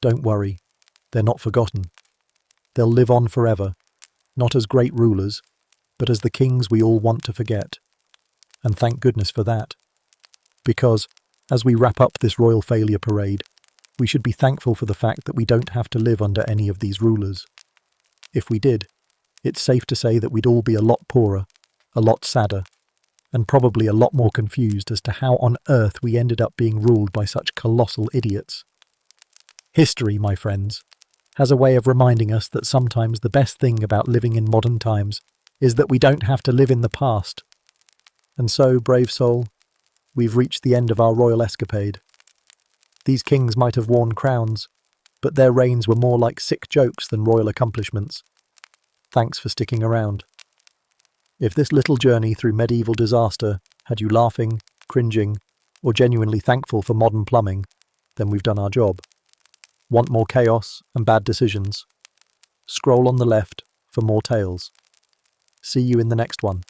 don't worry, they're not forgotten. They'll live on forever, not as great rulers, but as the kings we all want to forget. And thank goodness for that. Because, as we wrap up this royal failure parade, we should be thankful for the fact that we don't have to live under any of these rulers. If we did, it's safe to say that we'd all be a lot poorer, a lot sadder, and probably a lot more confused as to how on earth we ended up being ruled by such colossal idiots. History, my friends, has a way of reminding us that sometimes the best thing about living in modern times is that we don't have to live in the past. And so, brave soul, we've reached the end of our royal escapade. These kings might have worn crowns, but their reigns were more like sick jokes than royal accomplishments. Thanks for sticking around. If this little journey through medieval disaster had you laughing, cringing, or genuinely thankful for modern plumbing, then we've done our job. Want more chaos and bad decisions? Scroll on the left for more tales. See you in the next one.